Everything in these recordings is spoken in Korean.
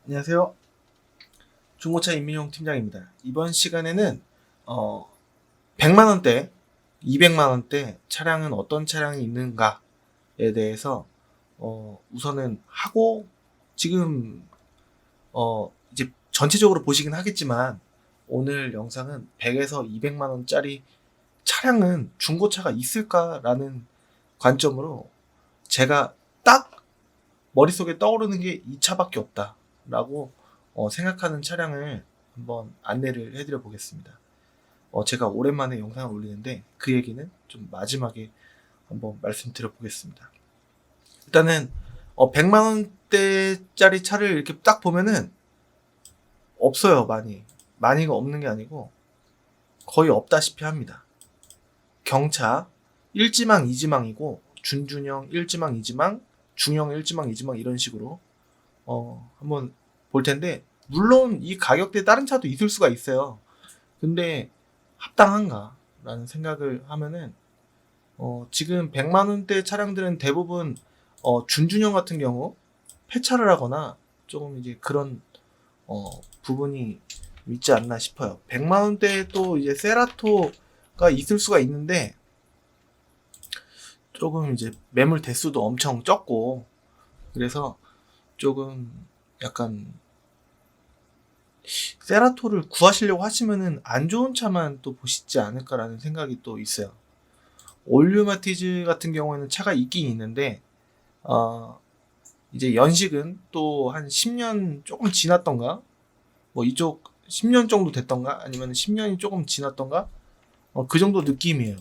안녕하세요. 중고차 임민용 팀장입니다. 이번 시간에는 100만원대, 200만원대 차량은 어떤 차량이 있는가에 대해서 우선은 하고 지금 이제 전체적으로 보시긴 하겠지만 오늘 영상은 100에서 200만원짜리 차량은 중고차가 있을까라는 관점으로 제가 딱 머릿속에 떠오르는 게 이 차밖에 없다라고 생각하는 차량을 한번 안내를 해드려 보겠습니다. 제가 오랜만에 영상을 올리는데 그 얘기는 좀 마지막에 한번 말씀드려 보겠습니다. 일단은 100만원대짜리 차를 이렇게 딱 보면은 없어요. 많이가 없는 게 아니고 거의 없다시피 합니다. 경차 1지망 2지망이고 준준형 1지망 2지망 중형 1지망 2지망 이런 식으로 한번 볼 텐데, 물론 이 가격대에 다른 차도 있을 수가 있어요. 근데 합당한가? 라는 생각을 하면은, 지금 100만원대 차량들은 대부분, 준준형 같은 경우, 폐차를 하거나, 조금 이제 그런, 부분이 있지 않나 싶어요. 100만원대에 또 이제 세라토가 있을 수가 있는데, 조금 이제 매물 대수도 엄청 적고, 그래서 조금 약간 세라토를 구하시려고 하시면은 안 좋은 차만 또 보시지 않을까라는 생각이 또 있어요. 올류 마티즈 같은 경우에는 차가 있긴 있는데 이제 연식은 또 한 10년 조금 지났던가, 뭐 이쪽 10년 정도 됐던가, 아니면 10년이 조금 지났던가, 그 정도 느낌이에요.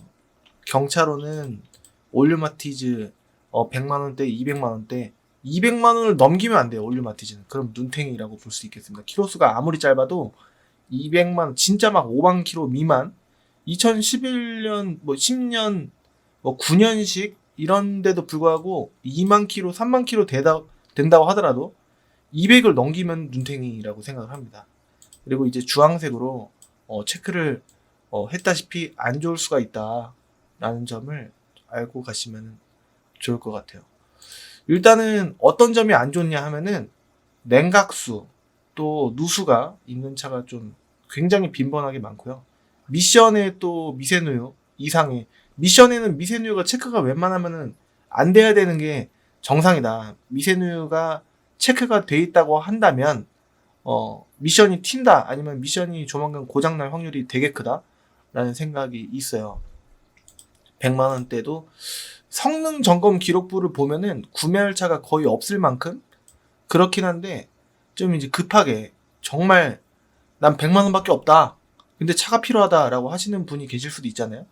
경차로는 올류 마티즈 100만원대, 200만원대, 200만원을 넘기면 안 돼요. 올류 마티즈는. 그럼 눈탱이라고 볼 수 있겠습니다. 키로수가 아무리 짧아도 200만, 진짜 막 5만 킬로 미만, 2011년 뭐 10년 뭐 9년식 이런데도 불구하고 2만 킬로 3만 킬로 된다고 하더라도 200을 넘기면 눈탱이라고 생각을 합니다. 그리고 이제 주황색으로 체크를 했다시피 안 좋을 수가 있다라는 점을 알고 가시면 좋을 것 같아요. 일단은 어떤 점이 안 좋냐 하면은 냉각수 또 누수가 있는 차가 좀 굉장히 빈번하게 많고요. 미션에 또 미세누유 이상의, 미션에는 미세누유가 체크가 웬만하면은 안 돼야 되는 게 정상이다. 미세누유가 체크가 돼 있다고 한다면 미션이 튄다, 아니면 미션이 조만간 고장날 확률이 되게 크다라는 생각이 있어요. 100만 원대도 성능 점검 기록부를 보면은 구매할 차가 거의 없을 만큼 그렇긴 한데, 좀 이제 급하게 정말 난 100만 원밖에 없다, 근데 차가 필요하다라고 하시는 분이 계실 수도 있잖아요.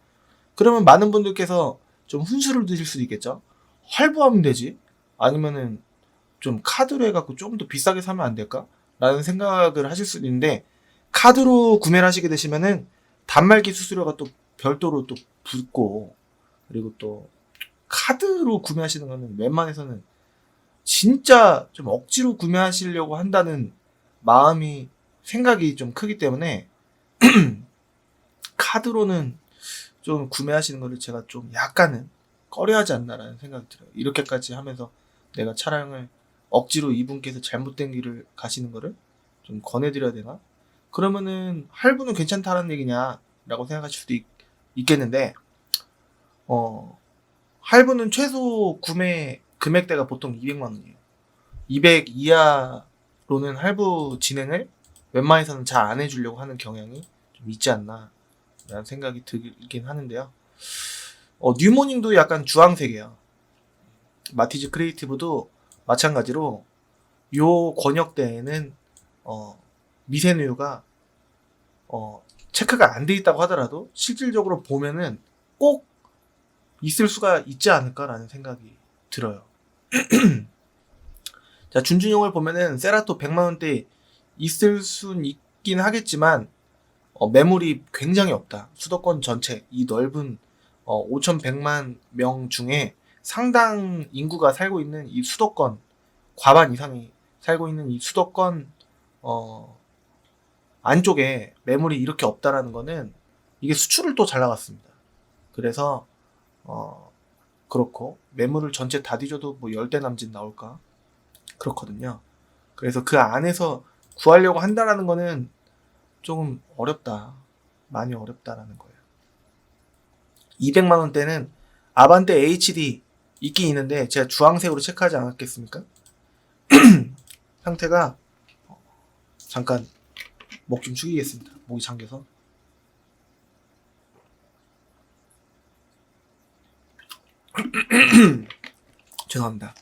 그러면 많은 분들께서 좀 훈수를 두실 수도 있겠죠. 할부하면 되지, 아니면은 좀 카드로 해갖고 좀 더 비싸게 사면 안 될까? 라는 생각을 하실 수도 있는데, 카드로 구매를 하시게 되시면은 단말기 수수료가 또 별도로 또 붙고, 그리고 또 카드로 구매하시는 거는 웬만해서는 진짜 좀 억지로 구매하시려고 한다는 마음이, 생각이 좀 크기 때문에 카드로는 좀 구매하시는 거를 제가 좀 약간은 꺼려하지 않나라는 생각이 들어요. 이렇게까지 하면서 내가 차량을 억지로 이분께서 잘못된 길을 가시는 거를 좀 권해드려야 되나? 그러면은 할부는 괜찮다는 얘기냐라고 생각하실 수도 있겠는데, 할부는 최소 구매 금액대가 보통 200만 원이에요. 200 이하로는 할부 진행을 웬만해서는 잘 안 해주려고 하는 경향이 좀 있지 않나 라는 생각이 들긴 하는데요. 뉴모닝도 약간 주황색이에요. 마티즈 크리에이티브도 마찬가지로 요 권역대에는 미세누유가 체크가 안 돼 있다고 하더라도 실질적으로 보면은 꼭 있을 수가 있지 않을까라는 생각이 들어요. 자, 준준형을 보면은 세라토 100만원대 있을 순 있긴 하겠지만 매물이 굉장히 없다. 수도권 전체 이 넓은 5,100만 명 중에 상당 인구가 살고 있는 이 수도권, 과반 이상이 살고 있는 이 수도권 안쪽에 매물이 이렇게 없다라는 거는, 이게 수출을 또 잘 나갔습니다. 그래서 그렇고, 매물을 전체 다 뒤져도 뭐 10대 남짓 나올까? 그렇거든요. 그래서 그 안에서 구하려고 한다라는 거는 조금 어렵다. 많이 어렵다라는 거예요. 200만 원대는 아반떼 HD 있긴 있는데 제가 주황색으로 체크하지 않았겠습니까? 상태가 잠깐 목 좀 축이겠습니다. 목이 잠겨서. 죄송합니다.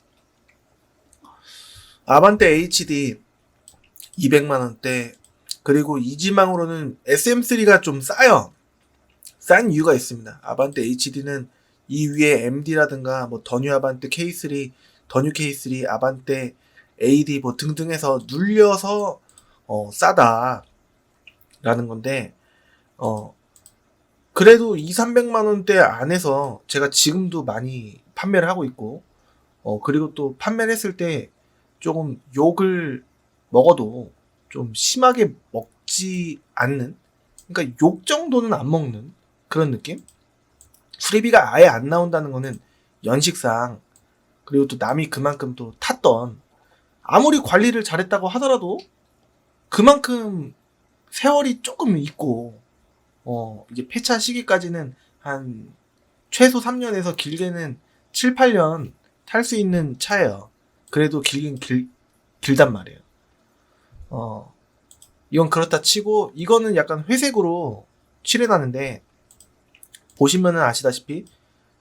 아반떼 HD 200만 원대 그리고 이지망으로는 SM3가 좀 싸요. 싼 이유가 있습니다. 아반떼 HD는 이 위에 MD라든가 뭐 더뉴 아반떼 K3, 더뉴 K3, 아반떼 AD 뭐 등등 해서 눌려서 싸다라는 건데 그래도 200~300만 원대 안에서 제가 지금도 많이 판매를 하고 있고 그리고 또 판매를 했을 때 조금 욕을 먹어도 좀 심하게 먹지 않는, 그러니까 욕 정도는 안 먹는 그런 느낌? 수리비가 아예 안 나온다는 거는 연식상, 그리고 또 남이 그만큼 또 탔던, 아무리 관리를 잘했다고 하더라도 그만큼 세월이 조금 있고 이제 폐차 시기까지는 한 최소 3년에서 길게는 7~8년 탈 수 있는 차예요. 그래도 길긴 길단 말이에요. 이건 그렇다 치고 이거는 약간 회색으로 칠해놨는데 보시면은 아시다시피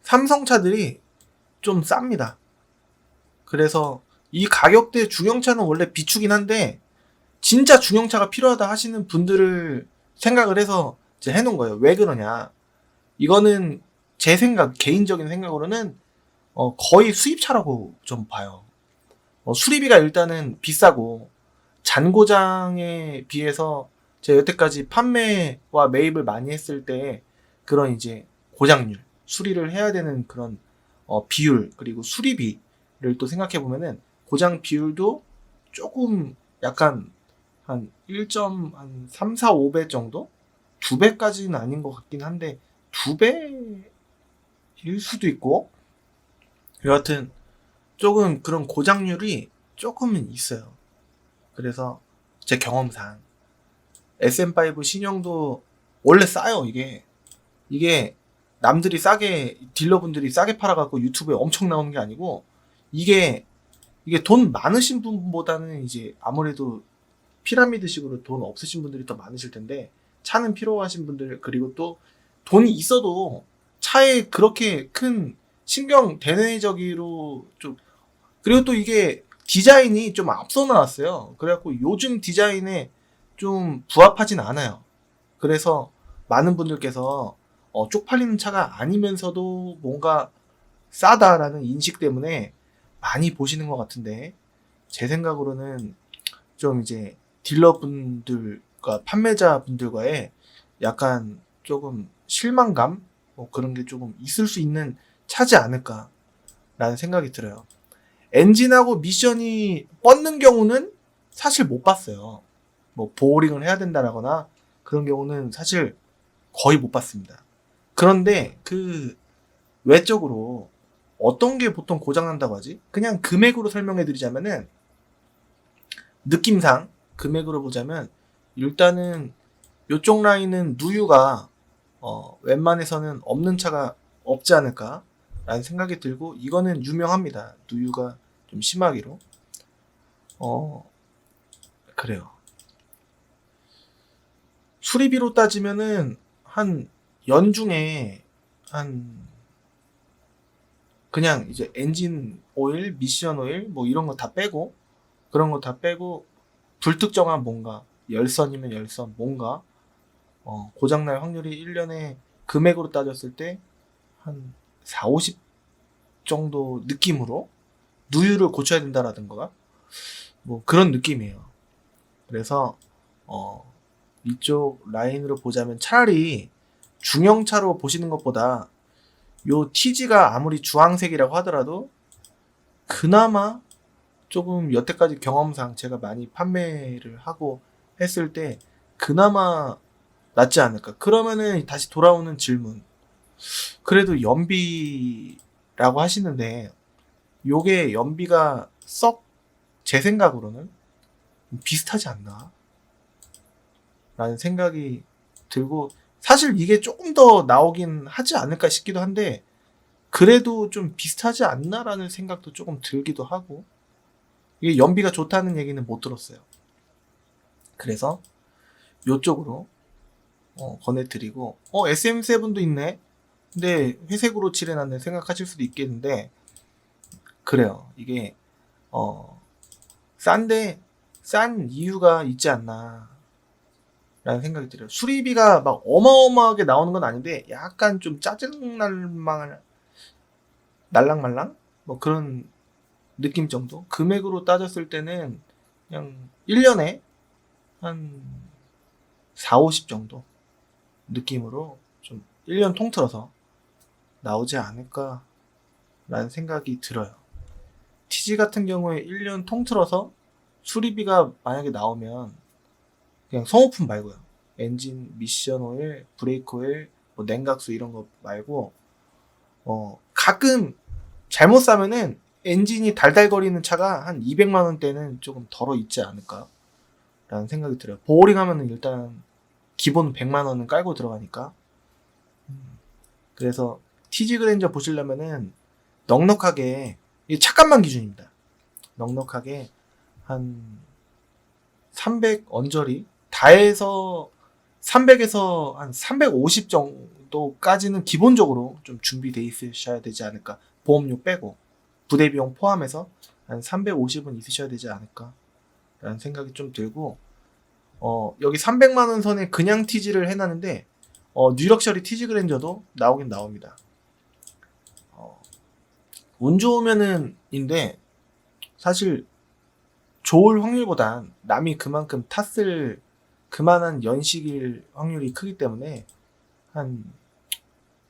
삼성차들이 좀 쌉니다. 그래서 이 가격대 중형차는 원래 비추긴 한데 진짜 중형차가 필요하다 하시는 분들을 생각을 해서 이제 해놓은 거예요. 왜 그러냐? 이거는 제 생각, 개인적인 생각으로는 거의 수입차라고 좀 봐요. 수리비가 일단은 비싸고 잔고장에 비해서 제가 여태까지 판매와 매입을 많이 했을 때 그런 이제 고장률, 수리를 해야 되는 그런 비율, 그리고 수리비를 또 생각해 보면은 고장 비율도 조금 약간 한 1.3, 4, 5배 정도? 2배까지는 아닌 것 같긴 한데 2배일 수도 있고, 여하튼 조금 그런 고장률이 조금은 있어요. 그래서 제 경험상 SM5 신형도 원래 싸요. 이게 남들이 싸게, 딜러분들이 싸게 팔아갖고 유튜브에 엄청 나오는 게 아니고, 이게 돈 많으신 분보다는 이제 아무래도 피라미드식으로 돈 없으신 분들이 더 많으실 텐데, 차는 필요하신 분들, 그리고 또 돈이 있어도 차에 그렇게 큰 신경 대내적으로 좀, 그리고 또 이게 디자인이 좀 앞서 나왔어요. 그래갖고 요즘 디자인에 좀 부합하진 않아요. 그래서 많은 분들께서 쪽팔리는 차가 아니면서도 뭔가 싸다라는 인식 때문에 많이 보시는 것 같은데, 제 생각으로는 좀 이제 딜러분들과 판매자분들과의 약간 조금 실망감? 뭐 그런 게 조금 있을 수 있는 차지 않을까라는 생각이 들어요. 엔진하고 미션이 뻗는 경우는 사실 못 봤어요. 뭐 보호링을 해야 된다라거나 그런 경우는 사실 거의 못 봤습니다. 그런데 그 외적으로 어떤 게 보통 고장난다고 하지? 그냥 금액으로 설명해 드리자면은, 느낌상 금액으로 보자면 일단은 요쪽 라인은 누유가 웬만해서는 없는 차가 없지 않을까 라는 생각이 들고, 이거는 유명합니다. 누유가 좀 심하기로. 그래요. 수리비로 따지면은 한 연중에 한 그냥 이제 엔진 오일, 미션 오일 뭐 이런 거 다 빼고, 그런 거 다 빼고 불특정한 뭔가 열선이면 열선 뭔가 고장날 확률이 1년에 금액으로 따졌을 때 한 4, 50 정도 느낌으로 누유를 고쳐야 된다라든가 뭐 그런 느낌이에요. 그래서 이쪽 라인으로 보자면 차라리 중형차로 보시는 것보다 요 TG가 아무리 주황색이라고 하더라도 그나마 조금 여태까지 경험상 제가 많이 판매를 하고 했을 때 그나마 낫지 않을까. 그러면은 다시 돌아오는 질문, 그래도 연비라고 하시는데 요게 연비가 썩 제 생각으로는 비슷하지 않나? 라는 생각이 들고, 사실 이게 조금 더 나오긴 하지 않을까 싶기도 한데, 그래도 좀 비슷하지 않나라는 생각도 조금 들기도 하고, 이게 연비가 좋다는 얘기는 못 들었어요. 그래서 요쪽으로 권해드리고, SM7도 있네? 근데 회색으로 칠해놨네 생각하실 수도 있겠는데, 그래요. 이게 싼데 싼 이유가 있지 않나 라는 생각이 들어요. 수리비가 막 어마어마하게 나오는 건 아닌데 약간 좀 날랑말랑 뭐 그런 느낌 정도. 금액으로 따졌을 때는 그냥 1년에 한 4, 50 정도 느낌으로 좀 1년 통틀어서 나오지 않을까 라는 생각이 들어요. TG 같은 경우에 1년 통틀어서 수리비가 만약에 나오면 그냥 소모품 말고요. 엔진, 미션 오일, 브레이크 오일, 뭐 냉각수 이런 거 말고 가끔 잘못 사면은 엔진이 달달거리는 차가 한 200만 원대는 조금 덜어 있지 않을까 라는 생각이 들어요. 보어링 하면은 일단 기본 100만 원은 깔고 들어가니까. 그래서 TG 그랜저 보시려면은 넉넉하게, 이게 차값만 기준입니다. 넉넉하게 한 300 언저리 다 해서 300에서 한 350 정도까지는 기본적으로 좀 준비돼 있으셔야 되지 않을까. 보험료 빼고 부대 비용 포함해서 한 350은 있으셔야 되지 않을까 라는 생각이 좀 들고, 여기 300만 원 선에 그냥 TG를 해놨는데 뉴럭셔리 TG 그랜저도 나오긴 나옵니다. 운 좋으면은 인데 사실 좋을 확률보단 남이 그만큼 탔을 그만한 연식일 확률이 크기 때문에 한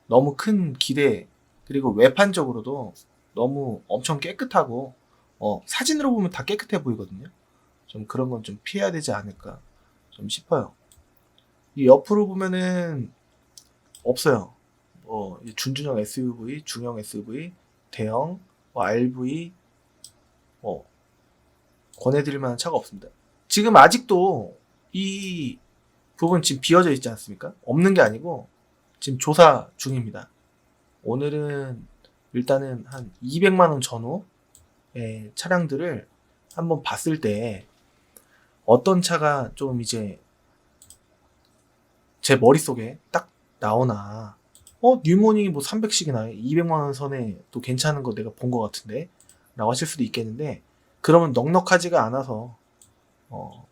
너무 큰 기대, 그리고 외판적으로도 너무 엄청 깨끗하고 사진으로 보면 다 깨끗해 보이거든요. 좀 그런 건 좀 피해야 되지 않을까 좀 싶어요. 이 옆으로 보면은 없어요. 준중형 SUV, 중형 SUV, 대형, RV 권해드릴 만한 차가 없습니다. 지금 아직도 이 부분 지금 비어져 있지 않습니까? 없는 게 아니고 지금 조사 중입니다. 오늘은 일단은 한 200만 원 전후의 차량들을 한번 봤을 때 어떤 차가 좀 이제 제 머릿속에 딱 나오나, 뉴모닝이 뭐 300씩이나 200만 원 선에 또 괜찮은 거 내가 본 것 같은데 라고 하실 수도 있겠는데, 그러면 넉넉하지가 않아서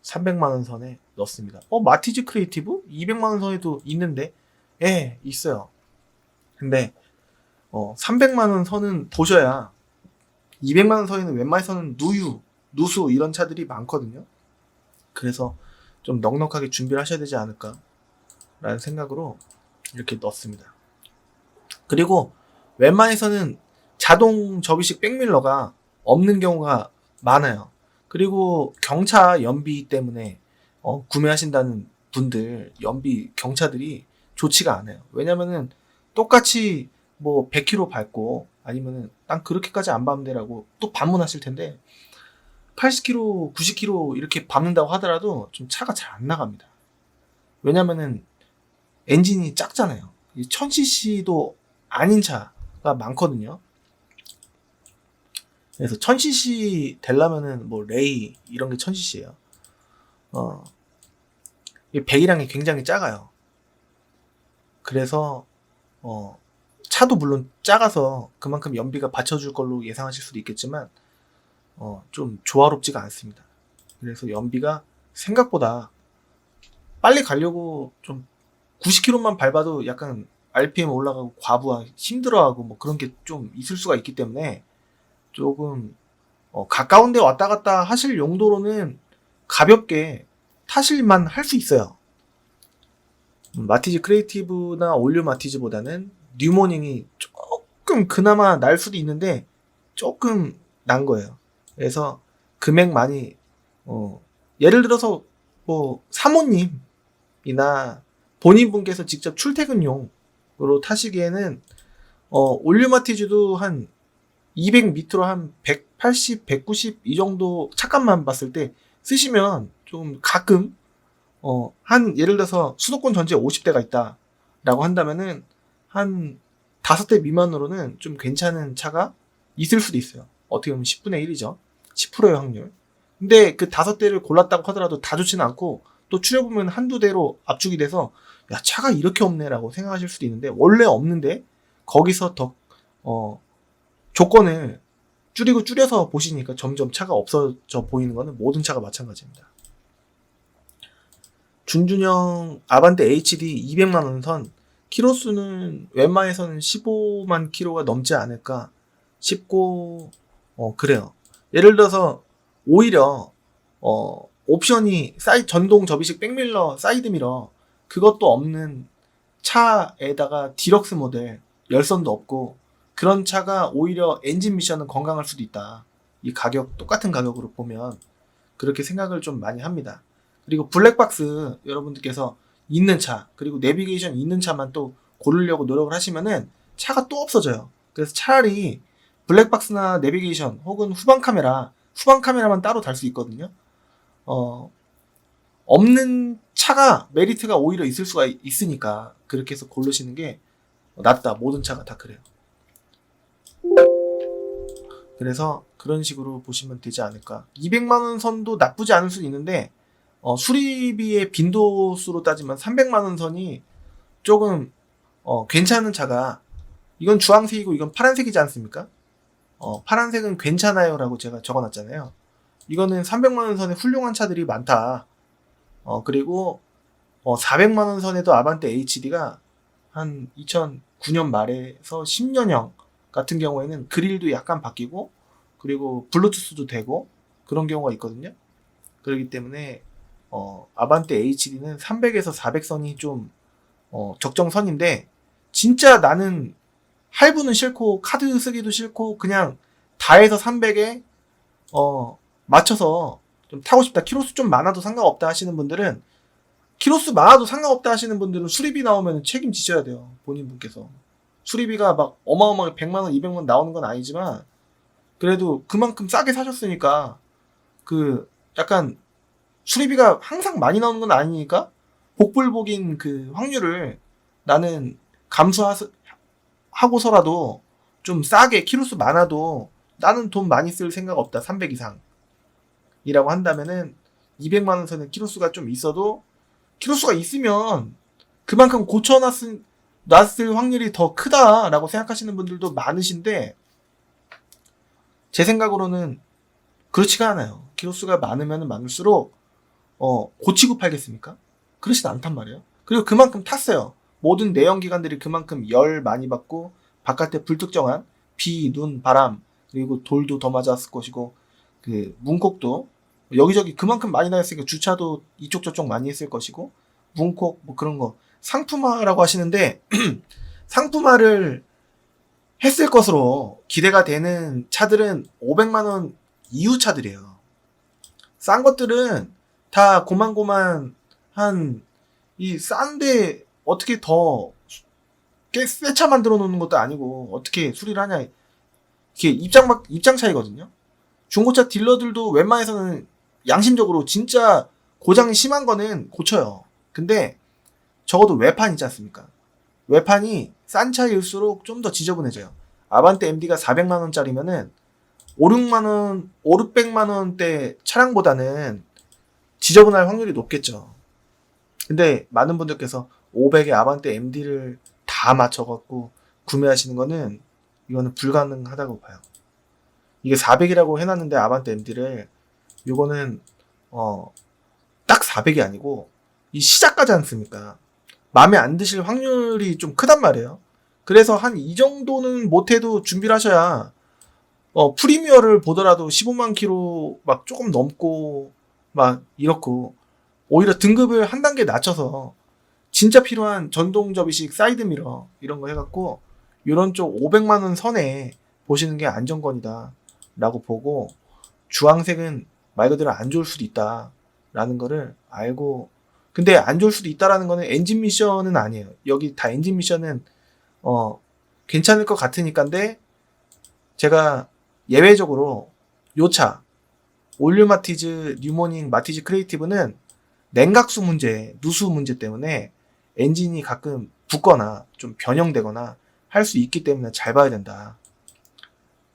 300만 원 선에 넣습니다. 마티즈 크리에이티브 200만 원 선에도 있는데, 예, 있어요. 근데 300만 원 선은 보셔야, 200만 원 선에는 웬만해서는 누수 이런 차들이 많거든요. 그래서 좀 넉넉하게 준비를 하셔야 되지 않을까 라는 생각으로 이렇게 넣습니다. 그리고 웬만해서는 자동 접이식 백밀러가 없는 경우가 많아요. 그리고 경차 연비 때문에 구매하신다는 분들, 연비 경차들이 좋지가 않아요. 왜냐면은 똑같이 뭐 100km 밟고 아니면은 난 그렇게까지 안 밟는 데라고 또 반문하실 텐데, 80km, 90km 이렇게 밟는다고 하더라도 좀 차가 잘 안 나갑니다. 왜냐면은 엔진이 작잖아요. 1000cc도 아닌 차가 많거든요. 그래서 1000cc 되려면은 뭐 레이 이런 게 1000cc예요. 배기량이 굉장히 작아요. 그래서 차도 물론 작아서 그만큼 연비가 받쳐줄 걸로 예상하실 수도 있겠지만 좀 조화롭지가 않습니다. 그래서 연비가 생각보다 빨리 가려고 좀 90km만 밟아도 약간 RPM 올라가고 과부하 힘들어하고 뭐 그런 게 좀 있을 수가 있기 때문에 조금 가까운 데 왔다 갔다 하실 용도로는 가볍게 타실만 할 수 있어요. 마티즈 크리에이티브나 올류 마티즈보다는 뉴모닝이 조금 그나마 날 수도 있는데 조금 난 거예요. 그래서 금액 많이 예를 들어서 뭐 사모님이나 본인분께서 직접 출퇴근용으로 타시기에는 올류 마티즈도 한 200 밑으로 한 180, 190 이 정도 차값만 봤을 때 쓰시면 좀 가끔 한 예를 들어서 수도권 전체 50대가 있다 라고 한다면은 한 5대 미만으로는 좀 괜찮은 차가 있을 수도 있어요. 어떻게 보면 10분의 1이죠. 10%의 확률. 근데 그 5대를 골랐다고 하더라도 다 좋지는 않고 또 추려보면 한두 대로 압축이 돼서 야, 차가 이렇게 없네 라고 생각하실 수도 있는데 원래 없는데 거기서 더 조건을 줄여서 보시니까 점점 차가 없어져 보이는 거는 모든 차가 마찬가지입니다. 준준형 아반떼 HD 200만원 선 키로수는 웬만해서는 15만 키로가 넘지 않을까 싶고 그래요. 예를 들어서 오히려 옵션이 전동 접이식 백밀러 사이드미러 그것도 없는 차에다가 디럭스 모델 열선도 없고 그런 차가 오히려 엔진 미션은 건강할 수도 있다. 이 가격 똑같은 가격으로 보면 그렇게 생각을 좀 많이 합니다. 그리고 블랙박스 여러분들께서 있는 차 그리고 내비게이션 있는 차만 또 고르려고 노력을 하시면은 차가 또 없어져요. 그래서 차라리 블랙박스나 내비게이션 혹은 후방 카메라만 따로 달 수 있거든요. 없는 차가 메리트가 오히려 있을 수가 있으니까 그렇게 해서 고르시는 게 낫다. 모든 차가 다 그래요. 그래서 그런 식으로 보시면 되지 않을까. 200만원 선도 나쁘지 않을 수 있는데 수리비의 빈도수로 따지면 300만원 선이 조금 괜찮은 차가 이건 주황색이고 이건 파란색이지 않습니까? 파란색은 괜찮아요 라고 제가 적어놨잖아요. 이거는 300만원 선에 훌륭한 차들이 많다. 그리고 400만원 선에도 아반떼 HD가 한 2009년 말에서 10년형 같은 경우에는 그릴도 약간 바뀌고 그리고 블루투스도 되고 그런 경우가 있거든요. 그렇기 때문에 아반떼 HD는 300에서 400선이 좀 적정선인데 진짜 나는 할부는 싫고 카드 쓰기도 싫고 그냥 다 해서 300에 맞춰서 좀 타고 싶다. 키로수 좀 많아도 상관없다 하시는 분들은 키로수 많아도 상관없다 하시는 분들은 수리비 나오면 책임지셔야 돼요. 본인 분께서. 수리비가 막 어마어마하게 100만원, 200만원 나오는 건 아니지만 그래도 그만큼 싸게 사셨으니까 그 약간 수리비가 항상 많이 나오는 건 아니니까 복불복인 그 확률을 나는 감수하고서라도 좀 싸게 키로수 많아도 나는 돈 많이 쓸 생각 없다. 300 이상 이라고 한다면은 200만원 선의 키로수가 좀 있어도 키로수가 있으면 그만큼 고쳐놨을 확률이 더 크다라고 생각하시는 분들도 많으신데 제 생각으로는 그렇지가 않아요. 키로수가 많으면 많을수록 고치고 팔겠습니까? 그렇진 않단 말이에요. 그리고 그만큼 탔어요. 모든 내연기관들이 그만큼 열 많이 받고 바깥에 불특정한 비, 눈, 바람 그리고 돌도 더 맞았을 것이고 그 문콕도 여기저기 그만큼 많이 나였으니까 주차도 이쪽 저쪽 많이 했을 것이고 문콕 뭐 그런 거 상품화라고 하시는데 상품화를 했을 것으로 기대가 되는 차들은 500만원 이후 차들이에요. 싼 것들은 다 고만고만 이 싼데 어떻게 더 새 차 만들어 놓는 것도 아니고 어떻게 수리를 하냐 이게 입장 차이거든요. 중고차 딜러들도 웬만해서는 양심적으로 진짜 고장이 심한 거는 고쳐요. 근데 적어도 외판 있지 않습니까? 외판이 싼 차일수록 좀 더 지저분해져요. 아반떼 MD가 400만원짜리면은 500만원대 차량보다는 지저분할 확률이 높겠죠. 근데 많은 분들께서 500에 아반떼 MD를 다 맞춰갖고 구매하시는 거는 이거는 불가능하다고 봐요. 이게 400이라고 해놨는데 아반떼 MD를 이거는 딱 400이 아니고 이 시작가지 않습니까? 마음에 안 드실 확률이 좀 크단 말이에요. 그래서 한 이 정도는 못해도 준비를 하셔야 프리미어를 보더라도 15만 킬로 막 조금 넘고 막 이렇고 오히려 등급을 한 단계 낮춰서 진짜 필요한 전동 접이식 사이드미러 이런 거 해갖고 이런 쪽 500만원 선에 보시는 게 안정권이다 라고 보고 주황색은 말 그대로 안 좋을 수도 있다 라는 거를 알고 근데 안 좋을 수도 있다라는 거는 엔진 미션은 아니에요. 여기 다 엔진 미션은 괜찮을 것 같으니까인데 제가 예외적으로 요 차 올류 마티즈, 뉴모닝, 마티즈 크리에이티브는 냉각수 문제, 누수 문제 때문에 엔진이 가끔 붓거나 좀 변형되거나 할 수 있기 때문에 잘 봐야 된다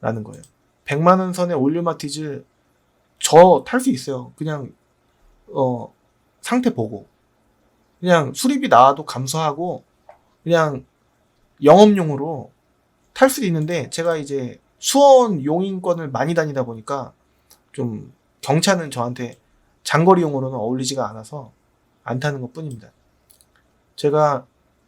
라는 거예요. 100만원 선의 올류 마티즈 저 탈 수 있어요. 그냥 상태 보고 그냥 수리비 나와도 감수하고 그냥 영업용으로 탈 수도 있는데, 제가 이제 수원 용인권을 많이 다니다 보니까 좀 경차는 저한테 장거리용으로는 어울리지가 않아서 안 타는 것 뿐입니다. 제가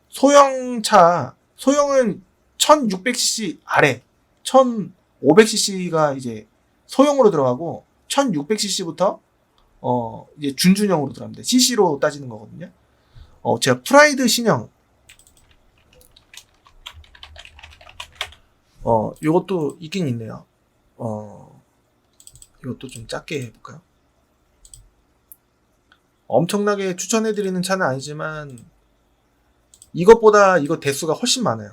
소형차, 소형은 1600cc 아래, 1500cc가 이제 소형으로 들어가고 1600cc부터 이제 준준형으로 들어갑니다. cc로 따지는 거거든요. 제가 프라이드 신형, 요것도 있긴 있네요. 이것도 좀 작게 해볼까요? 엄청나게 추천해드리는 차는 아니지만 이것보다 이거 대수가 훨씬 많아요.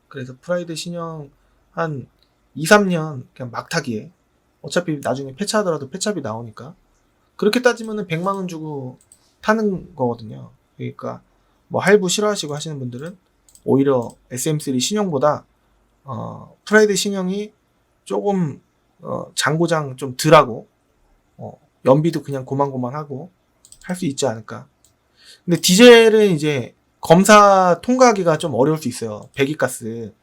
그래서 프라이드 신형 한 2, 3년 그냥 막 타기에, 어차피 나중에 폐차하더라도 폐차비 나오니까 그렇게 따지면은 100만원 주고 타는 거거든요. 그러니까 뭐 할부 싫어하시고 하시는 분들은 오히려 SM3 신형보다 프라이드 신형이 조금 장고장 좀 덜하고 연비도 그냥 고만고만하고 할 수 있지 않을까. 근데 디젤은 이제 검사 통과하기가 좀 어려울 수 있어요. 배기가스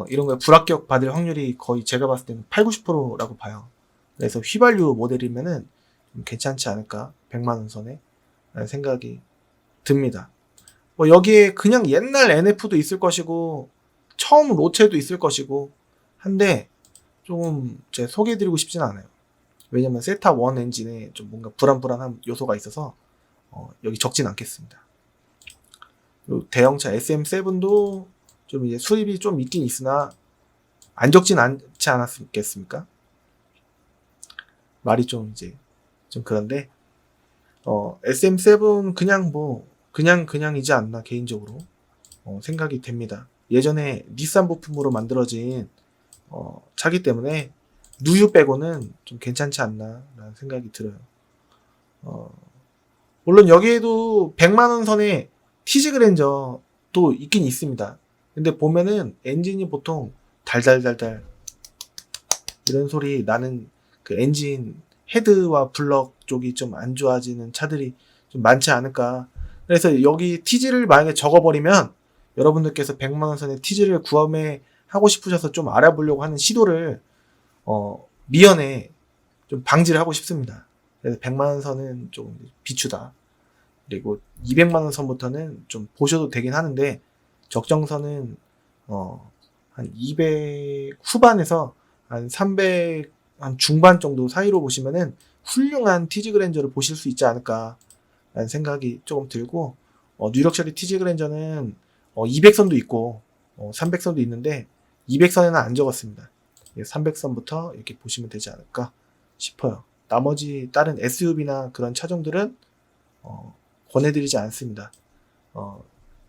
이런 거에 불합격 받을 확률이 거의 제가 봤을 때는 8, 90%라고 봐요. 그래서 휘발유 모델이면은 좀 괜찮지 않을까, 100만원 선에 라는 생각이 듭니다. 뭐 여기에 그냥 옛날 NF도 있을 것이고 처음 로체도 있을 것이고 한데 조금 제가 소개해드리고 싶진 않아요. 왜냐면 세타 1 엔진에 좀 뭔가 불안불안한 요소가 있어서 여기 적진 않겠습니다. 그리고 대형차 SM7도 좀 이제 수입이 좀 있긴 있으나 안 적진 않지 않았겠습니까? 말이 좀 이제 좀 그런데 SM7 그냥 뭐 그냥이지 않나 개인적으로 생각이 됩니다. 예전에 닛산 부품으로 만들어진 차기 때문에 누유 빼고는 좀 괜찮지 않나 라는 생각이 들어요. 물론 여기에도 100만원 선에 티즈 그랜저도 있긴 있습니다. 근데 보면은 엔진이 보통 달달달달 이런 소리 나는 그 엔진 헤드와 블럭 쪽이 좀 안 좋아지는 차들이 좀 많지 않을까. 그래서 여기 티즈를 만약에 적어버리면 여러분들께서 100만원 선에 티즈를 구매하고 싶으셔서 좀 알아보려고 하는 시도를 미연에 좀 방지를 하고 싶습니다. 그래서 100만원 선은 좀 비추다. 그리고 200만원 선부터는 좀 보셔도 되긴 하는데 적정선은 한 200 후반에서 한 300 한 중반 정도 사이로 보시면은 훌륭한 티즈 그랜저를 보실 수 있지 않을까 라는 생각이 조금 들고, 뉴럭셔리 티즈 그랜저는 200선도 있고 300선도 있는데 200선에는 안 적었습니다. 300선부터 이렇게 보시면 되지 않을까 싶어요. 나머지 다른 SUV나 그런 차종들은 권해드리지 않습니다.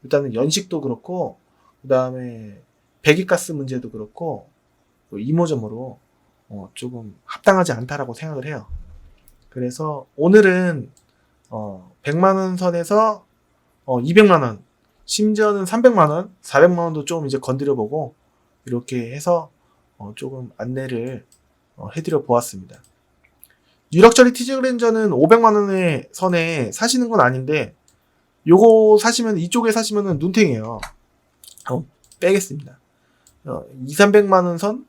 일단은 연식도 그렇고 그 다음에 배기가스 문제도 그렇고 이모저모로 조금 합당하지 않다라고 생각을 해요. 그래서 오늘은 100만원 선에서 200만원, 심지어는 300만원, 400만원도 좀 이제 건드려보고 이렇게 해서 조금 안내를 해드려 보았습니다. 뉴럭셔리 티즈 그랜저는 500만원의 선에 사시는 건 아닌데 요거 사시면, 이쪽에 사시면은 눈탱이에요. 빼겠습니다. 2, 300만원 선?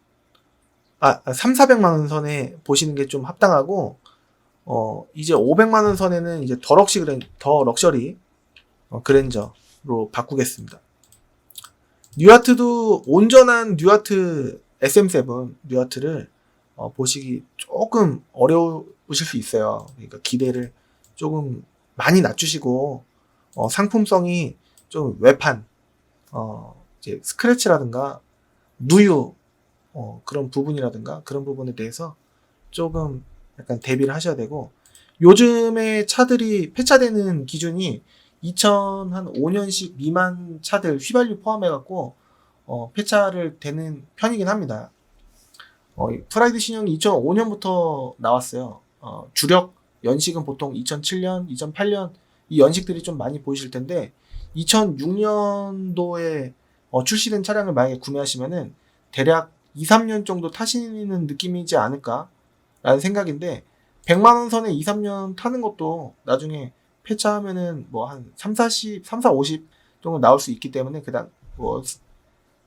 3, 400만원 선에 보시는 게 좀 합당하고, 이제 500만원 선에는 이제 더 럭셔리 그랜저로 바꾸겠습니다. 뉴아트도 온전한 뉴아트 SM7 뉴아트를 보시기 조금 어려우실 수 있어요. 그러니까 기대를 조금 많이 낮추시고 상품성이 좀 외판, 이제 스크래치라든가 누유 그런 부분이라든가 그런 부분에 대해서 조금 약간 대비를 하셔야 되고, 요즘에 차들이 폐차되는 기준이 2005년식 미만 차들 휘발유 포함해갖고 폐차를 되는 편이긴 합니다. 프라이드 신형이 2005년부터 나왔어요. 주력 연식은 보통 2007년, 2008년 이 연식들이 좀 많이 보이실 텐데 2006년도에 출시된 차량을 만약에 구매하시면은 대략 2, 3년 정도 타시는 느낌이지 않을까라는 생각인데 100만 원 선에 2, 3년 타는 것도 나중에 폐차하면은 뭐 한 3, 40, 3, 4, 50 정도 나올 수 있기 때문에 그다음 뭐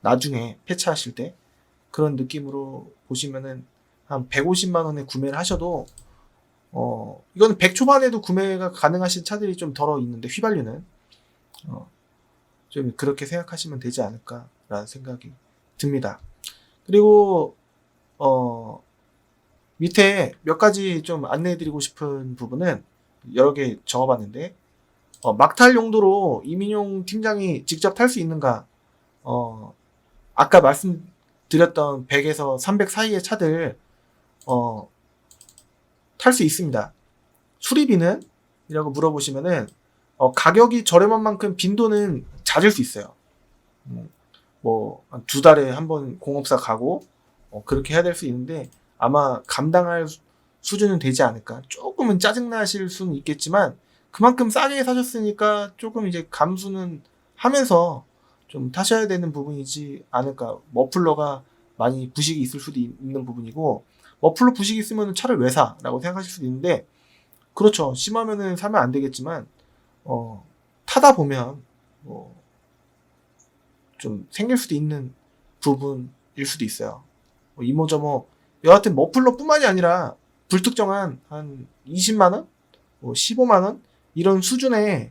나중에 폐차하실 때 그런 느낌으로 보시면은 한 150만 원에 구매를 하셔도 이거는 100 초반에도 구매가 가능하신 차들이 좀 덜어 있는데 휘발유는 좀 그렇게 생각하시면 되지 않을까라는 생각이 듭니다. 그리고 밑에 몇 가지 좀 안내해드리고 싶은 부분은 여러 개 적어봤는데 막탈 용도로 이민용 팀장이 직접 탈 수 있는가? 아까 말씀드렸던 100에서 300 사이의 차들 탈 수 있습니다. 수리비는? 이라고 물어보시면은 가격이 저렴한 만큼 빈도는 잦을 수 있어요. 뭐 한 2달에 한 번 공업사 가고 그렇게 해야 될 수 있는데 아마 감당할 수준은 되지 않을까. 조금은 짜증나실 수는 있겠지만 그만큼 싸게 사셨으니까 조금 이제 감수는 하면서 좀 타셔야 되는 부분이지 않을까. 머플러가 많이 부식이 있을 수도 있는 부분이고 머플러 부식이 있으면 차를 왜 사? 라고 생각하실 수도 있는데 그렇죠. 심하면은 사면 안 되겠지만 타다 보면 좀 생길 수도 있는 부분일 수도 있어요. 이모저모 여하튼 머플러뿐만이 아니라 불특정한 한 20만원? 15만원? 이런 수준의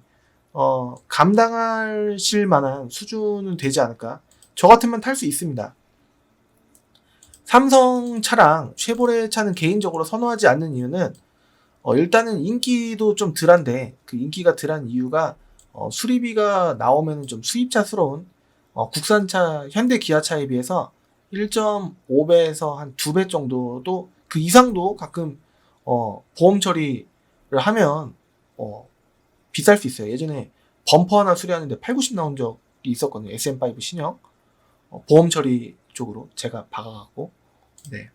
감당하실 만한 수준은 되지 않을까. 저 같으면 탈 수 있습니다. 삼성 차랑 쉐보레 차는 개인적으로 선호하지 않는 이유는 일단은 인기도 좀 덜한데 그 인기가 덜한 이유가 수리비가 나오면 좀 수입차스러운 국산차 현대 기아차에 비해서 1.5배에서 한 2배 정도도 그 이상도 가끔 보험 처리를 하면 비쌀 수 있어요. 예전에 범퍼 하나 수리하는데 8, 90 나온 적이 있었거든요. SM5 신형 보험 처리 쪽으로 제가 박아갖고 네.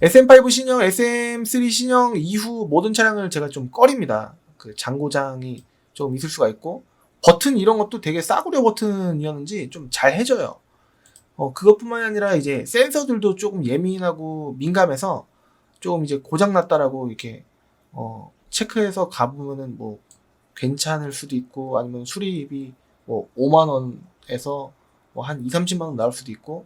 SM5 신형, SM3 신형 이후 모든 차량을 제가 좀 꺼립니다. 그 장고장이 좀 있을 수가 있고 버튼 이런 것도 되게 싸구려 버튼이었는지 좀 잘 해줘요. 그것뿐만이 아니라 이제 센서들도 조금 예민하고 민감해서 조금 이제 고장났다라고 이렇게 체크해서 가보면은 뭐 괜찮을 수도 있고 아니면 수리비 뭐 5만원에서 뭐 한 2, 30만원 나올 수도 있고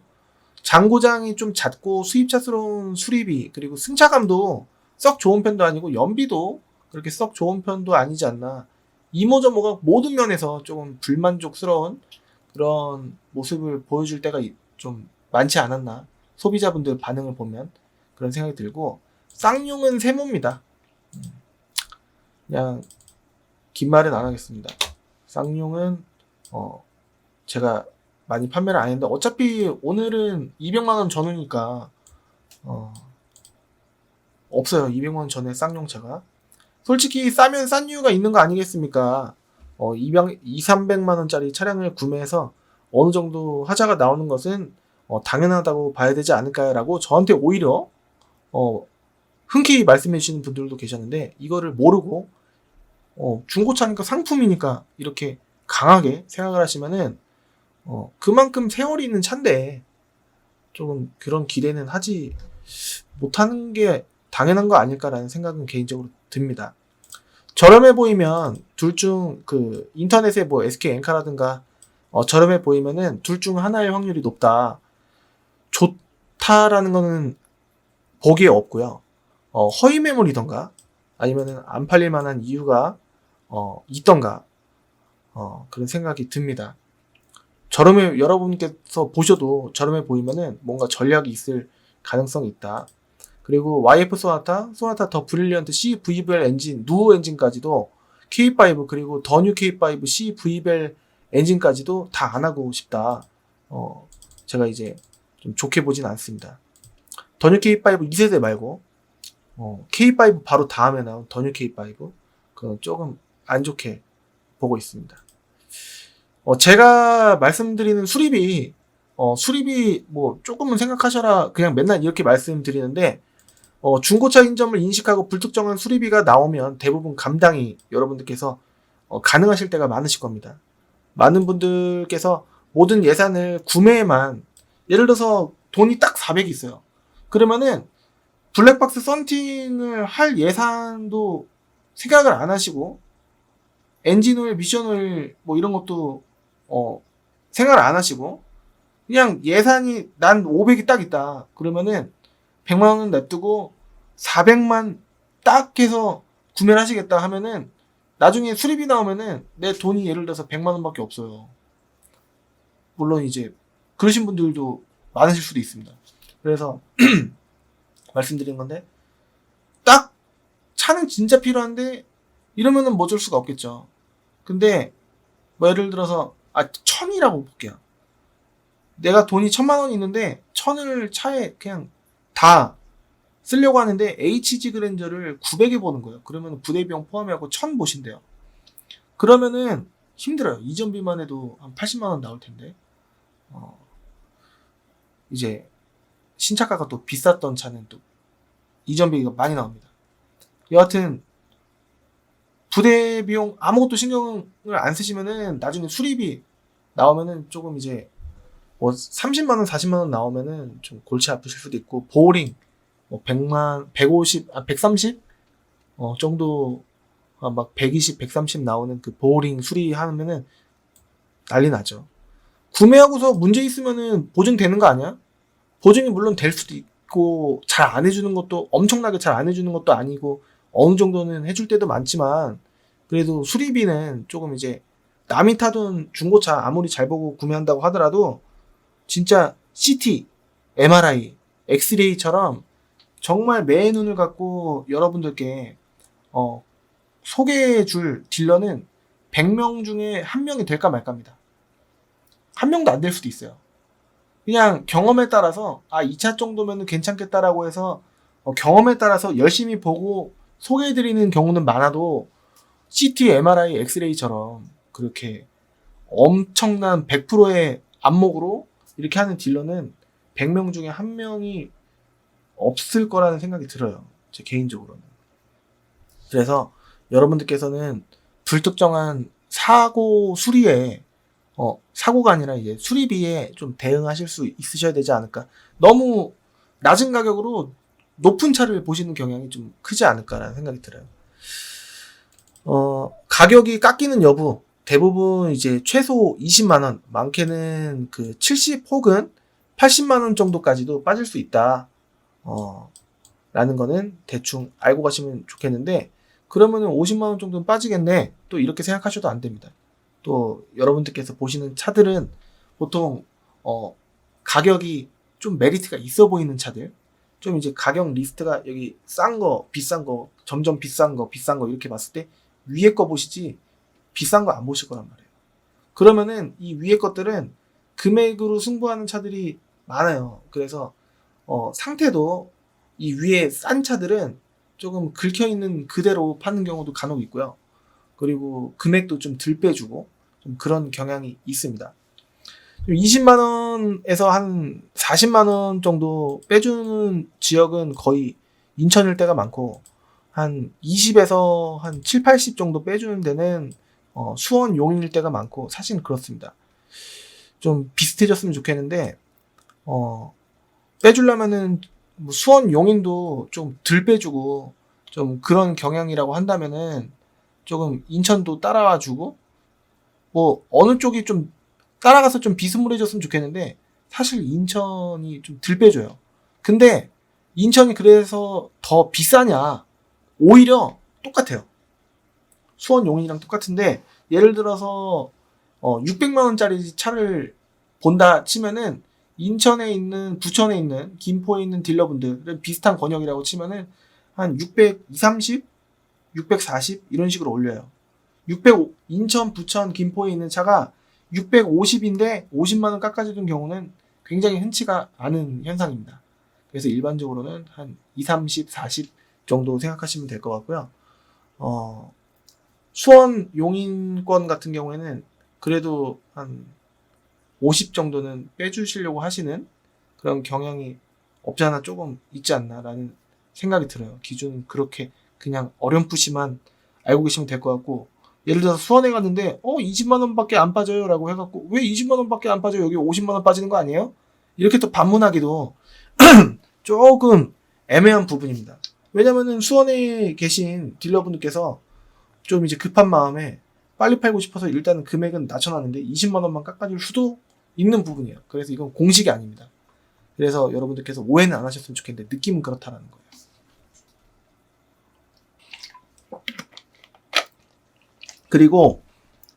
장고장이 좀 잦고 수입차스러운 수리비 그리고 승차감도 썩 좋은 편도 아니고 연비도 그렇게 썩 좋은 편도 아니지 않나. 이모저모가 모든 면에서 조금 불만족스러운 그런 모습을 보여줄 때가 좀 많지 않았나. 소비자분들 반응을 보면 그런 생각이 들고 쌍용은 세모입니다. 그냥 긴 말은 안 하겠습니다. 쌍용은 제가 많이 판매를 안 했는데 어차피 오늘은 200만원 전후니까 없어요. 200만원 전에 쌍용차가 솔직히 싸면 싼 이유가 있는 거 아니겠습니까? 300만원짜리 차량을 구매해서 어느 정도 하자가 나오는 것은 당연하다고 봐야 되지 않을까요? 라고 저한테 오히려 흔쾌히 말씀해 주시는 분들도 계셨는데 이거를 모르고 중고차니까 상품이니까 이렇게 강하게 생각을 하시면은 그만큼 세월이 있는 차인데 조금 그런 기대는 하지 못하는 게 당연한 거 아닐까라는 생각은 개인적으로 듭니다. 저렴해 보이면 둘 중 그 인터넷에 뭐 SK 엔카라든가 저렴해 보이면은 둘 중 하나의 확률이 높다. 좋다라는 거는 보기에 없고요. 허위 매물이던가 아니면은 안 팔릴 만한 이유가 있던가 그런 생각이 듭니다. 저렴해 여러분께서 보셔도 저렴해 보이면은 뭔가 전략이 있을 가능성이 있다. 그리고 YF 소나타 더 브릴리언트 CVBL 엔진, 누오 엔진까지도 K5 그리고 더 뉴 K5 CVBL 엔진까지도 다 안 하고 싶다. 제가 이제 좀 좋게 보진 않습니다. 더 뉴 K5 2세대 말고 K5 바로 다음에 나온 더 뉴 K5 그건 조금 안 좋게 보고 있습니다. 제가 말씀드리는 수리비 수리비 뭐 조금은 생각하셔라 그냥 맨날 이렇게 말씀드리는데 중고차인 점을 인식하고 불특정한 수리비가 나오면 대부분 감당이 여러분들께서 가능하실 때가 많으실 겁니다. 많은 분들께서 모든 예산을 구매에만 예를 들어서 돈이 딱 400이 있어요. 그러면은 블랙박스 썬팅을 할 예산도 생각을 안 하시고 엔진오일, 미션오일 뭐 이런 것도 생각을 안 하시고 그냥 예산이 난 500이 딱 있다. 그러면은 100만 원 냅두고 400만 딱 해서 구매를 하시겠다 하면은 나중에 수리비 나오면은 내 돈이 예를 들어서 100만 원밖에 없어요. 물론 이제 그러신 분들도 많으실 수도 있습니다. 그래서 말씀드린 건데 딱 차는 진짜 필요한데 이러면은 뭐 어쩔 수가 없겠죠. 근데 뭐 예를 들어서 1000이라고 볼게요. 내가 돈이 1000만 원이 있는데 1000을 차에 그냥 다 쓰려고 하는데 HG 그랜저를 900에 보는 거예요. 그러면 부대 비용 포함해갖고 1000 보신대요. 그러면은 힘들어요. 이전비만 해도 한 80만 원 나올 텐데 이제 신차가가 또 비쌌던 차는 또 이전비가 많이 나옵니다. 여하튼 부대 비용 아무것도 신경을 안 쓰시면은 나중에 수리비 나오면은 조금 이제 뭐 30만 원, 40만 원 나오면은 좀 골치 아프실 수도 있고 보링 뭐 100만, 150, 130 정도 막 120, 130 나오는 그 보링 수리하면은 난리 나죠. 구매하고서 문제 있으면은 보증되는 거 아니야? 보증이 물론 될 수도 있고 잘 안 해주는 것도 엄청나게 잘 안 해주는 것도 아니고 어느 정도는 해줄 때도 많지만 그래도 수리비는 조금 이제 남이 타던 중고차 아무리 잘 보고 구매한다고 하더라도 진짜 CT, MRI, 엑스레이처럼 정말 매의 눈을 갖고 여러분들께 소개해줄 딜러는 100명 중에 1명이 될까 말까입니다. 1명도 안 될 수도 있어요. 그냥 경험에 따라서 이 차 정도면 괜찮겠다라고 해서 경험에 따라서 열심히 보고 소개해드리는 경우는 많아도 CT, MRI, 엑스레이처럼 그렇게 엄청난 100%의 안목으로 이렇게 하는 딜러는 100명 중에 1명이 없을 거라는 생각이 들어요. 제 개인적으로는. 그래서 여러분들께서는 불특정한 사고 수리에 사고가 아니라 이제 수리비에 좀 대응하실 수 있으셔야 되지 않을까. 너무 낮은 가격으로 높은 차를 보시는 경향이 좀 크지 않을까라는 생각이 들어요. 가격이 깎이는 여부 대부분 이제 최소 20만원, 많게는 그 70 혹은 80만원 정도까지도 빠질 수 있다. 라는 거는 대충 알고 가시면 좋겠는데, 그러면은 50만원 정도는 빠지겠네. 또 이렇게 생각하셔도 안 됩니다. 또 여러분들께서 보시는 차들은 보통, 가격이 좀 메리트가 있어 보이는 차들, 좀 이제 가격 리스트가 여기 싼 거, 비싼 거, 점점 비싼 거 이렇게 봤을 때 위에 거 보시지 비싼 거 안 보실 거란 말이에요. 그러면은 이 위에 것들은 금액으로 승부하는 차들이 많아요. 그래서 상태도 이 위에 싼 차들은 조금 긁혀있는 그대로 파는 경우도 간혹 있고요. 그리고 금액도 좀 덜 빼주고 좀 그런 경향이 있습니다. 20만원에서 한 40만원 정도 빼주는 지역은 거의 인천일 때가 많고, 한 20에서 한 7, 80 정도 빼주는 데는 수원, 용인일 때가 많고, 사실은 그렇습니다. 좀 비슷해졌으면 좋겠는데, 빼주려면은 뭐 수원, 용인도 좀 덜 빼주고, 좀 그런 경향이라고 한다면은 조금 인천도 따라와주고, 뭐 어느 쪽이 좀 따라가서 좀 비스무리해졌으면 좋겠는데, 사실 인천이 좀 덜 빼줘요. 근데 인천이 그래서 더 비싸냐? 오히려 똑같아요. 수원, 용인이랑 똑같은데, 예를 들어서 600만원짜리 차를 본다 치면은 인천에 있는, 부천에 있는, 김포에 있는 딜러분들은 비슷한 권역이라고 치면은 한 630, 640 이런 식으로 올려요. 인천, 부천, 김포에 있는 차가 650인데 50만원 깎아주는 경우는 굉장히 흔치가 않은 현상입니다. 그래서 일반적으로는 한 20, 30, 40 정도 생각하시면 될 것 같고요. 수원, 용인권 같은 경우에는 그래도 한 50 정도는 빼주시려고 하시는 그런 경향이 없지 않아 조금 있지 않나라는 생각이 들어요. 기준은 그렇게 그냥 어렴풋이만 알고 계시면 될 것 같고, 예를 들어서 수원에 갔는데 20만 원밖에 안 빠져요 라고 해갖고 왜 20만 원밖에 안 빠져요? 여기 50만 원 빠지는 거 아니에요? 이렇게 또 반문하기도 조금 애매한 부분입니다. 왜냐면은 수원에 계신 딜러분들께서 좀 이제 급한 마음에 빨리 팔고 싶어서 일단은 금액은 낮춰놨는데 20만 원만 깎아줄 수도 있는 부분이에요. 그래서 이건 공식이 아닙니다. 그래서 여러분들께서 오해는 안 하셨으면 좋겠는데 느낌은 그렇다라는 거예요. 그리고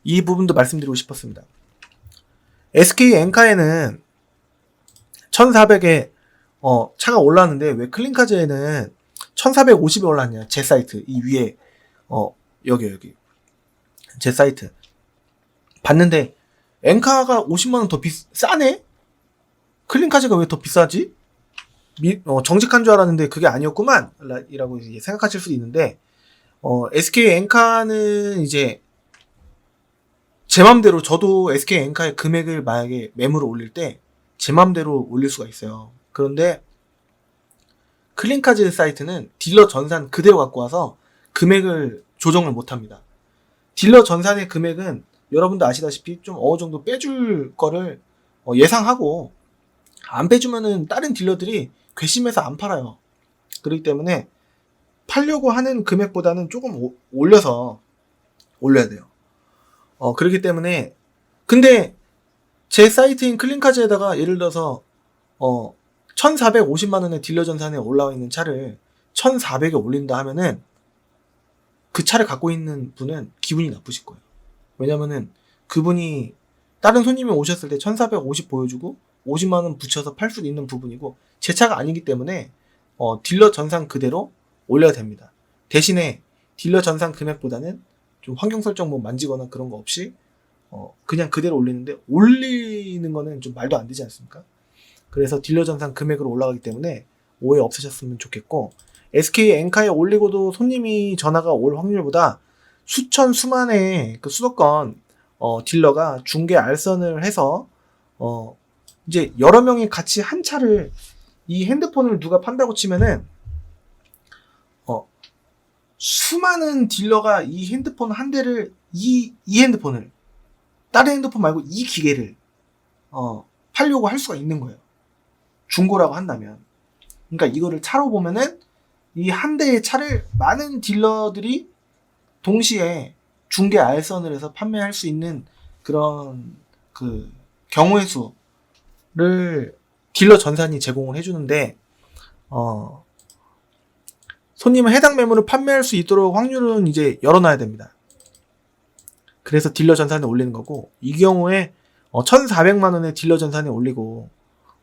이 부분도 말씀드리고 싶었습니다. SK 엔카에는 1400에 차가 올랐는데 왜 클린카즈에는 1450에 올랐냐. 제 사이트 이 위에 여기 제 사이트 봤는데 엔카가 50만원 더 싸네? 클린카즈가 왜 더 비싸지? 정직한 줄 알았는데 그게 아니었구만 이라고 생각하실 수도 있는데, SK 엔카는 이제 제 맘대로, 저도 SK 엔카의 금액을 만약에 매물을 올릴 때 제 맘대로 올릴 수가 있어요. 그런데 클린카즈 사이트는 딜러 전산 그대로 갖고 와서 금액을 조정을 못합니다. 딜러 전산의 금액은 여러분도 아시다시피 좀 어느 정도 빼줄 거를 예상하고, 안 빼주면은 다른 딜러들이 괘씸해서 안 팔아요. 그렇기 때문에 팔려고 하는 금액보다는 조금 올려서 올려야 돼요. 그렇기 때문에, 근데 제 사이트인 클린카즈에다가 예를 들어서 1450만원의 딜러 전산에 올라와 있는 차를 1400에 올린다 하면은 그 차를 갖고 있는 분은 기분이 나쁘실 거예요. 왜냐면은 그분이 다른 손님이 오셨을 때 1450 보여주고 50만원 붙여서 팔 수도 있는 부분이고, 제 차가 아니기 때문에 딜러 전산 그대로 올려야 됩니다. 대신에 딜러 전산 금액보다는 좀 환경 설정 뭐 만지거나 그런 거 없이 그냥 그대로 올리는데, 올리는 거는 좀 말도 안 되지 않습니까? 그래서 딜러 전산 금액으로 올라가기 때문에 오해 없으셨으면 좋겠고, SK 엔카에 올리고도 손님이 전화가 올 확률보다 수천 수만의 그 수도권 딜러가 중개 알선을 해서 이제 여러 명이 같이 한 차를, 이 핸드폰을 누가 판다고 치면은 수많은 딜러가 이 핸드폰 한 대를 이 핸드폰을, 다른 핸드폰 말고 이 기계를 팔려고 할 수가 있는 거예요. 중고라고 한다면. 그러니까 이거를 차로 보면은 이 한 대의 차를 많은 딜러들이 동시에 중개 알선을 해서 판매할 수 있는 그런 그 경우의 수를 딜러 전산이 제공을 해주는데, 손님은 해당 매물을 판매할 수 있도록 확률은 이제 열어놔야 됩니다. 그래서 딜러 전산에 올리는 거고, 이 경우에 1400만원의 딜러 전산에 올리고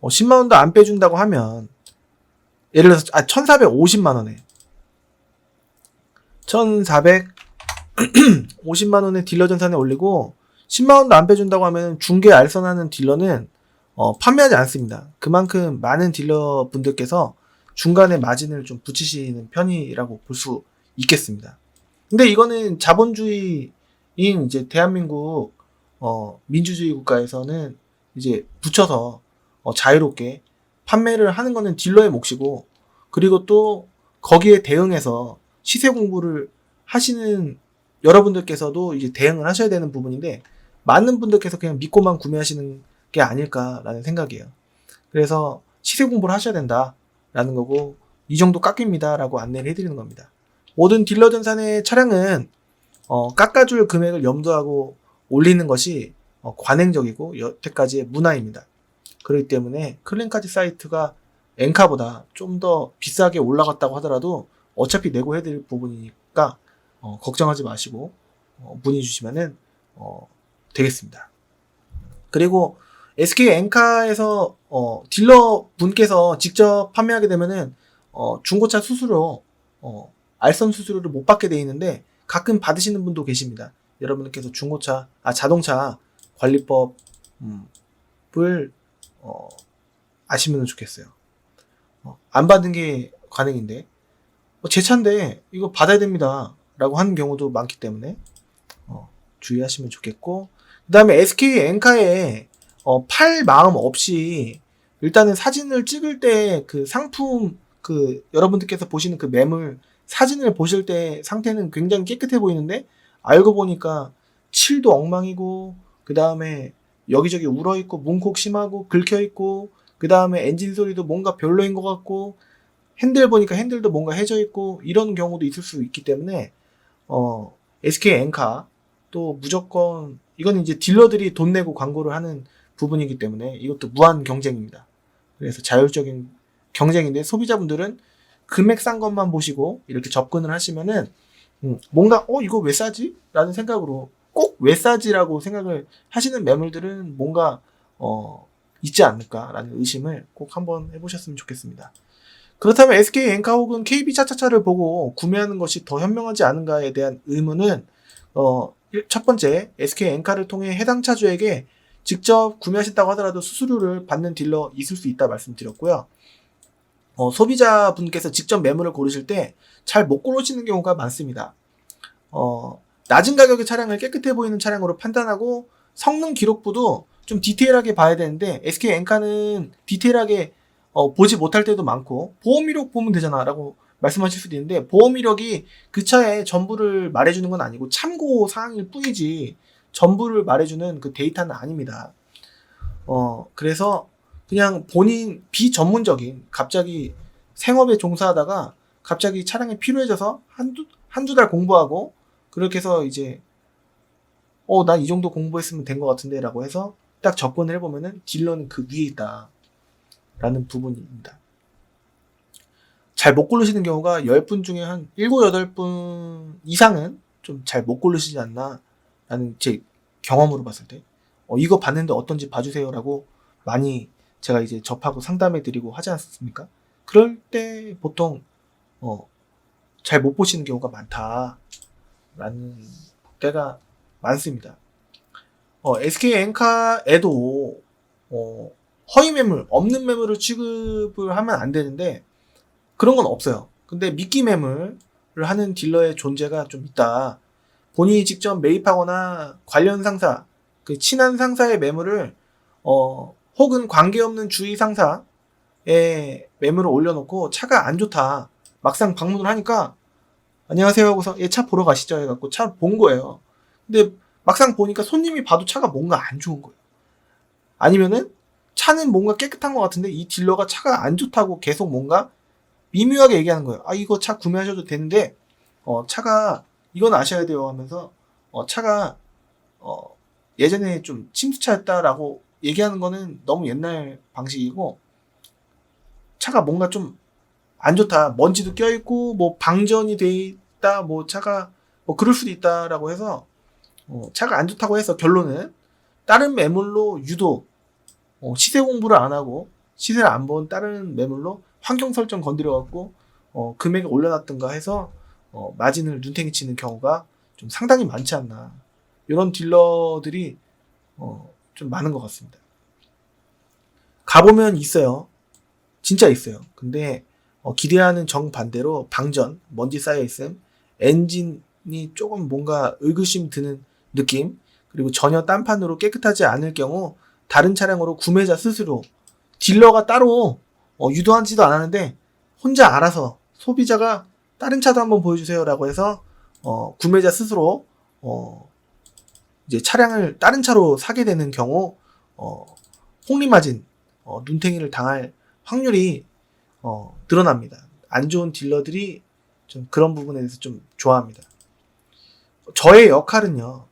10만원도 안 빼준다고 하면, 예를 들어서 1450만원에 1450만원의 딜러 전산에 올리고 10만원도 안 빼준다고 하면 중개 알선하는 딜러는 판매하지 않습니다. 그만큼 많은 딜러 분들께서 중간에 마진을 좀 붙이시는 편이라고 볼 수 있겠습니다. 근데 이거는 자본주의인 이제 대한민국 민주주의 국가에서는 이제 붙여서 자유롭게 판매를 하는 거는 딜러의 몫이고, 그리고 또 거기에 대응해서 시세 공부를 하시는 여러분들께서도 이제 대응을 하셔야 되는 부분인데, 많은 분들께서 그냥 믿고만 구매하시는 게 아닐까라는 생각이에요. 그래서 시세 공부를 하셔야 된다라는 거고, 이 정도 깎입니다라고 안내를 해드리는 겁니다. 모든 딜러 전산의 차량은 깎아줄 금액을 염두하고 올리는 것이 관행적이고 여태까지의 문화입니다. 그렇기 때문에 클린카즈 사이트가 엔카보다 좀 더 비싸게 올라갔다고 하더라도 어차피 내고 해드릴 부분이니까 걱정하지 마시고 문의 주시면은 되겠습니다. 그리고 SK 엔카에서 딜러 분께서 직접 판매하게 되면은 중고차 수수료, 알선 수수료를 못 받게 돼 있는데 가끔 받으시는 분도 계십니다. 여러분들께서 자동차 관리법을 아시면 좋겠어요. 안 받은 게 관행인데 제 차인데 이거 받아야 됩니다 라고 하는 경우도 많기 때문에 주의하시면 좋겠고, 그 다음에 SK 엔카에 팔 마음 없이 일단은 사진을 찍을 때 그 상품 여러분들께서 보시는 그 매물 사진을 보실 때 상태는 굉장히 깨끗해 보이는데 알고 보니까 칠도 엉망이고 그 다음에 여기저기 울어있고 문콕 심하고 긁혀있고 그 다음에 엔진 소리도 뭔가 별로인 것 같고 핸들 보니까 핸들도 뭔가 해져있고 이런 경우도 있을 수 있기 때문에 SK 엔카 또 무조건 이건 이제 딜러들이 돈 내고 광고를 하는 부분이기 때문에 이것도 무한 경쟁입니다. 그래서 자율적인 경쟁인데 소비자분들은 금액 싼 것만 보시고 이렇게 접근을 하시면은 뭔가 이거 왜 싸지? 라는 생각으로 꼭 왜 싸지라고 생각을 하시는 매물들은 뭔가 있지 않을까라는 의심을 꼭 한번 해보셨으면 좋겠습니다. 그렇다면 SK 엔카 혹은 KB 차차차를 보고 구매하는 것이 더 현명하지 않은가에 대한 의문은 첫 번째 SK 엔카를 통해 해당 차주에게 직접 구매하셨다고 하더라도 수수료를 받는 딜러 있을 수 있다 말씀드렸고요. 소비자분께서 직접 매물을 고르실 때 잘 못 고르시는 경우가 많습니다. 낮은 가격의 차량을 깨끗해 보이는 차량으로 판단하고 성능 기록부도 좀 디테일하게 봐야 되는데 SK 엔카는 디테일하게 보지 못할 때도 많고 보험 이력 보면 되잖아 라고 말씀하실 수도 있는데 보험 이력이 그 차의 전부를 말해주는 건 아니고 참고 사항일 뿐이지 전부를 말해주는 그 데이터는 아닙니다. 그래서 그냥 본인 비전문적인 갑자기 생업에 종사하다가 갑자기 차량이 필요해져서 한두 달 공부하고 그렇게 해서 이제 난 이 정도 공부했으면 된 것 같은데 라고 해서 딱 접근을 해보면은 딜러는 그 위에 있다 라는 부분입니다. 잘 못 고르시는 경우가 10분 중에 한 7, 8분 이상은 좀 잘 못 고르시지 않나 라는 제 경험으로 봤을 때 이거 봤는데 어떤지 봐주세요 라고 많이 제가 이제 접하고 상담해 드리고 하지 않습니까? 그럴 때 보통 잘 못 보시는 경우가 많다라는 때가 많습니다. SK 엔카에도 허위 매물, 없는 매물을 취급을 하면 안 되는데 그런 건 없어요. 근데 미끼 매물을 하는 딜러의 존재가 좀 있다. 본인이 직접 매입하거나 관련 상사, 그 친한 상사의 매물을 혹은 관계없는 주위 상사의 매물을 올려놓고 차가 안 좋다. 막상 방문을 하니까 안녕하세요 하고서 차 보러 가시죠 해갖고 차 본 거예요. 근데 막상 보니까 손님이 봐도 차가 뭔가 안 좋은 거예요. 아니면은 차는 뭔가 깨끗한 것 같은데 이 딜러가 차가 안 좋다고 계속 뭔가 미묘하게 얘기하는 거예요. 이거 차 구매하셔도 되는데 차가 이건 아셔야 돼요 하면서 차가 예전에 좀 침수차였다라고 얘기하는 거는 너무 옛날 방식이고 차가 뭔가 좀 안 좋다. 먼지도 껴있고 뭐 방전이 돼 있다. 뭐 차가 뭐 그럴 수도 있다라고 해서 차가 안 좋다고 해서 결론은 다른 매물로 유독 시세 공부를 안 하고 시세를 안 본 다른 매물로 환경 설정 건드려갖고 금액을 올려놨던가 해서 마진을 눈탱이 치는 경우가 좀 상당히 많지 않나. 이런 딜러들이 좀 많은 것 같습니다. 가보면 있어요. 진짜 있어요. 근데 기대하는 정반대로 방전, 먼지 쌓여있음, 엔진이 조금 뭔가 의구심 드는 느낌, 그리고 전혀 딴판으로 깨끗하지 않을 경우 다른 차량으로 구매자 스스로 딜러가 따로 유도하지도 않았는데 혼자 알아서 소비자가 다른 차도 한번 보여주세요 라고 해서 구매자 스스로 이제 차량을 다른 차로 사게 되는 경우 폭리마진 눈탱이를 당할 확률이 늘어납니다. 안 좋은 딜러들이 좀 그런 부분에 대해서 좀 좋아합니다. 저의 역할은요.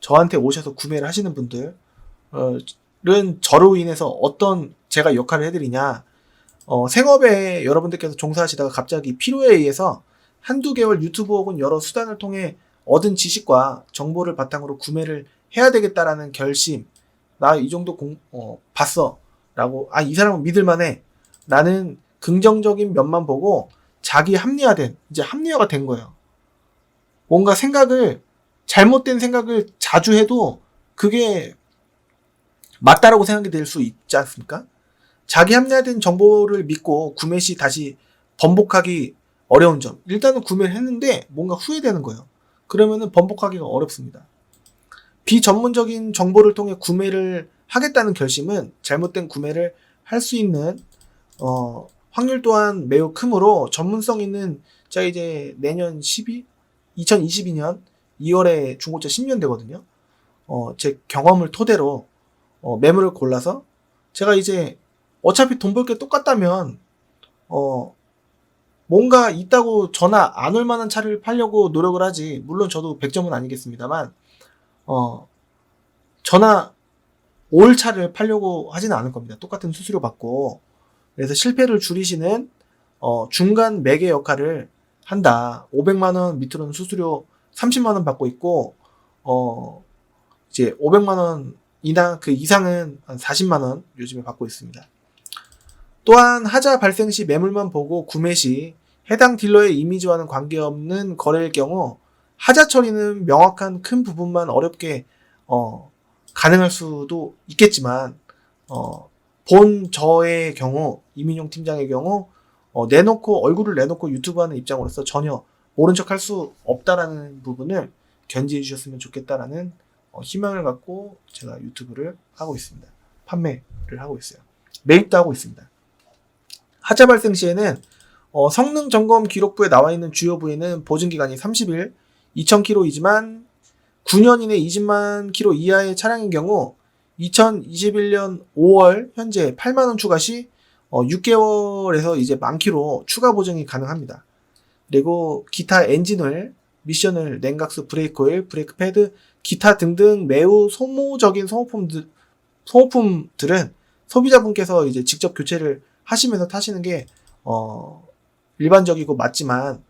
저한테 오셔서 구매를 하시는 분들은 저로 인해서 어떤 제가 역할을 해드리냐. 생업에 여러분들께서 종사하시다가 갑자기 필요에 의해서 한두 개월 유튜브 혹은 여러 수단을 통해 얻은 지식과 정보를 바탕으로 구매를 해야 되겠다라는 결심. 나 이 정도 봤어. 라고 이 사람은 믿을만해. 나는 긍정적인 면만 보고 자기 이제 합리화가 된 거예요. 뭔가 잘못된 생각을 자주 해도 그게 맞다라고 생각이 될 수 있지 않습니까? 자기 합리화된 정보를 믿고 구매 시 다시 번복하기 어려운 점. 일단은 구매를 했는데 뭔가 후회되는 거예요. 그러면은 번복하기가 어렵습니다. 비전문적인 정보를 통해 구매를 하겠다는 결심은 잘못된 구매를 할 수 있는 확률 또한 매우 크므로 전문성 있는 제가 이제 내년 2022년 2월에 중고차 10년 되거든요. 제 경험을 토대로 매물을 골라서 제가 이제 어차피 돈 벌 게 똑같다면 뭔가 있다고 전화 안 올 만한 차를 팔려고 노력을 하지. 물론 저도 100점은 아니겠습니다만 전화 올 차를 팔려고 하지는 않을 겁니다. 똑같은 수수료 받고. 그래서 실패를 줄이시는 중간 매개 역할을 한다. 500만 원 밑으로는 수수료 30만 원 받고 있고 이제 500만 원이나 그 이상은 한 40만 원 요즘에 받고 있습니다. 또한 하자 발생 시 매물만 보고 구매 시 해당 딜러의 이미지와는 관계없는 거래일 경우 하자 처리는 명확한 큰 부분만 어렵게 가능할 수도 있겠지만 본 저의 경우 이민용 팀장의 경우 내놓고 얼굴을 내놓고 유튜브하는 입장으로서 전혀 모른 척 할 수 없다라는 부분을 견지해 주셨으면 좋겠다라는 희망을 갖고 제가 유튜브를 하고 있습니다. 판매를 하고 있어요. 매입도 하고 있습니다. 하자 발생 시에는 성능 점검 기록부에 나와 있는 주요 부위는 보증 기간이 30일, 2000km이지만 9년 이내 20만 km 이하의 차량인 경우 2021년 5월 현재 8만 원 추가 시 6개월에서 이제 만 km 추가 보증이 가능합니다. 그리고 기타 엔진오일, 미션오일, 냉각수, 브레이크 오일, 브레이크 패드, 기타 등등 매우 소모적인 소모품들은 소비자분께서 이제 직접 교체를 하시면서 타시는 게 일반적이고 맞지만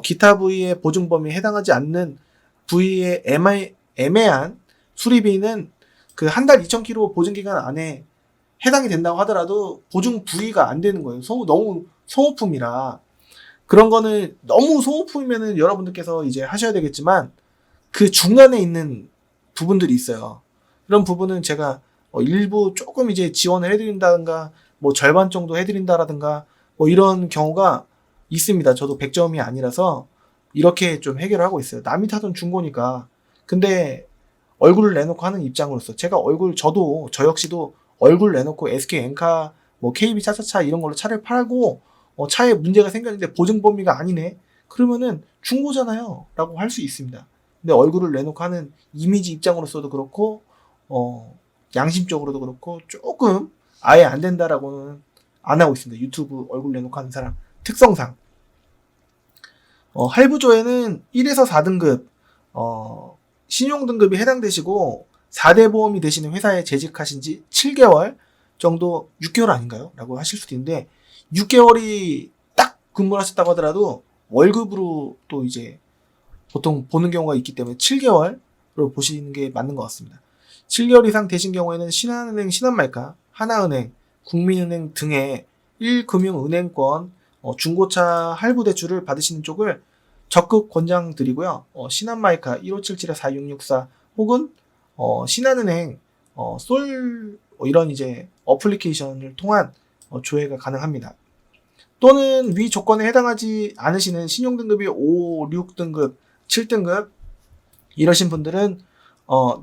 기타 부위의 보증 범위에 해당하지 않는 부위의 애매한 수리비는 그 한 달 2,000km 보증 기간 안에 해당이 된다고 하더라도 보증 부위가 안 되는 거예요. 너무 소모품이라. 그런 거는 너무 소모품이면은 여러분들께서 이제 하셔야 되겠지만 그 중간에 있는 부분들이 있어요. 그런 부분은 제가 일부 조금 이제 지원을 해드린다든가 뭐 절반 정도 해드린다라든가 뭐 이런 경우가 있습니다. 저도 100점이 아니라서 이렇게 좀 해결을 하고 있어요. 남이 타던 중고니까. 근데 얼굴을 내놓고 하는 입장으로서 제가 저 역시도 얼굴 내놓고 SK 엔카 뭐 KB 차차차 이런 걸로 차를 팔고 차에 문제가 생겼는데 보증 범위가 아니네. 그러면은 중고잖아요 라고 할 수 있습니다. 근데 얼굴을 내놓고 하는 이미지 입장으로서도 그렇고 양심적으로도 그렇고 조금 아예 안 된다라고는 안 하고 있습니다. 유튜브 얼굴 내놓고 하는 사람 특성상. 할부조에는 1에서 4등급 신용등급이 해당되시고 4대 보험이 되시는 회사에 재직하신 지 7개월 정도 6개월 아닌가요? 라고 하실 수도 있는데 6개월이 딱 근무를 하셨다고 하더라도 월급으로 또 이제 보통 보는 경우가 있기 때문에 7개월로 보시는 게 맞는 것 같습니다. 7개월 이상 되신 경우에는 신한은행, 신한말카, 하나은행, 국민은행 등의 1금융은행권 중고차 할부 대출을 받으시는 쪽을 적극 권장드리고요. 신한마이카 1577-4664 혹은 신한은행 솔 이런 이제 어플리케이션을 통한 조회가 가능합니다. 또는 위 조건에 해당하지 않으시는 신용등급이 5, 6등급, 7등급 이러신 분들은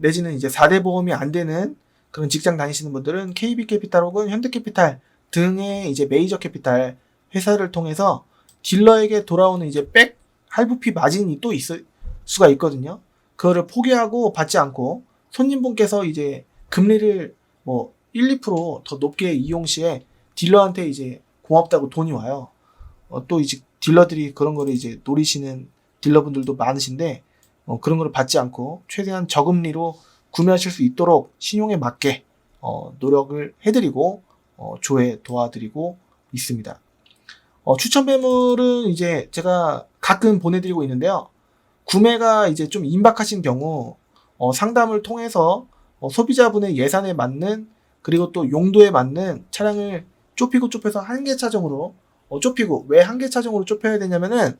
내지는 이제 4대 보험이 안 되는 그런 직장 다니시는 분들은 KB캐피탈 혹은 현대캐피탈 등의 이제 메이저 캐피탈 회사를 통해서 딜러에게 돌아오는 이제 백 할부피 마진이 또 있을 수가 있거든요. 그거를 포기하고 받지 않고 손님분께서 이제 금리를 뭐 1, 2%더 높게 이용 시에 딜러한테 이제 고맙다고 돈이 와요. 또 이제 딜러들이 그런 거를 이제 노리시는 딜러분들도 많으신데 그런 거를 받지 않고 최대한 저금리로 구매하실 수 있도록 신용에 맞게 노력을 해드리고 조회 도와드리고 있습니다. 추천 매물은 이제 제가 가끔 보내드리고 있는데요. 구매가 이제 좀 임박하신 경우 상담을 통해서 소비자분의 예산에 맞는 그리고 또 용도에 맞는 차량을 좁혀서 한 개 차종으로 좁히고 왜 한 개 차종으로 좁혀야 되냐면은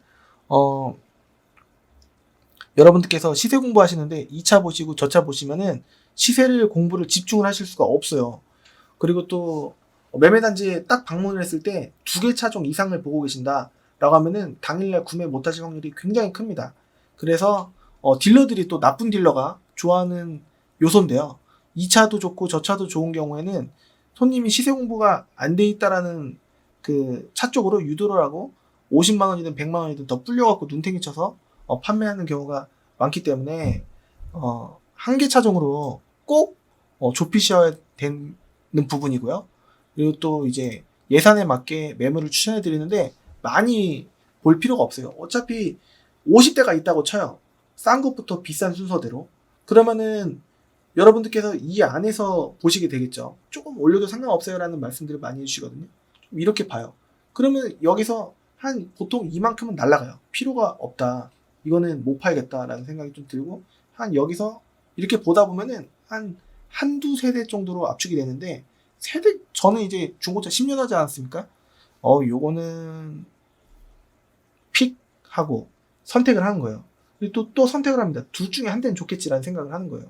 여러분들께서 시세 공부하시는데 이 차 보시고 저 차 보시면은 시세를 공부를 집중을 하실 수가 없어요. 그리고 또 매매단지에 딱 방문을 했을 때 2개 차종 이상을 보고 계신다 라고 하면은 당일날 구매 못하실 확률이 굉장히 큽니다. 그래서 딜러들이 또 나쁜 딜러가 좋아하는 요소인데요. 이 차도 좋고 저 차도 좋은 경우에는 손님이 시세 공부가 안 돼 있다라는 그 차 쪽으로 유도를 하고 50만 원이든 100만 원이든 더 불려갖고 눈탱이 쳐서 판매하는 경우가 많기 때문에 한 개 차종으로 꼭 좁히셔야 되는 부분이고요. 그리고 또 이제 예산에 맞게 매물을 추천해 드리는데 많이 볼 필요가 없어요. 어차피 50대가 있다고 쳐요. 싼 것부터 비싼 순서대로. 그러면은 여러분들께서 이 안에서 보시게 되겠죠. 조금 올려도 상관없어요 라는 말씀들을 많이 해주시거든요. 좀 이렇게 봐요. 그러면 여기서 한 보통 이만큼은 날라가요. 필요가 없다. 이거는 못 팔겠다 라는 생각이 좀 들고 한 여기서 이렇게 보다 보면은 한두 세대 정도로 압축이 되는데 세대 저는 이제 중고차 10년 하지 않았습니까? 요거는 픽하고 선택을 하는 거예요. 그리고 또 선택을 합니다. 둘 중에 한 대는 좋겠지라는 생각을 하는 거예요.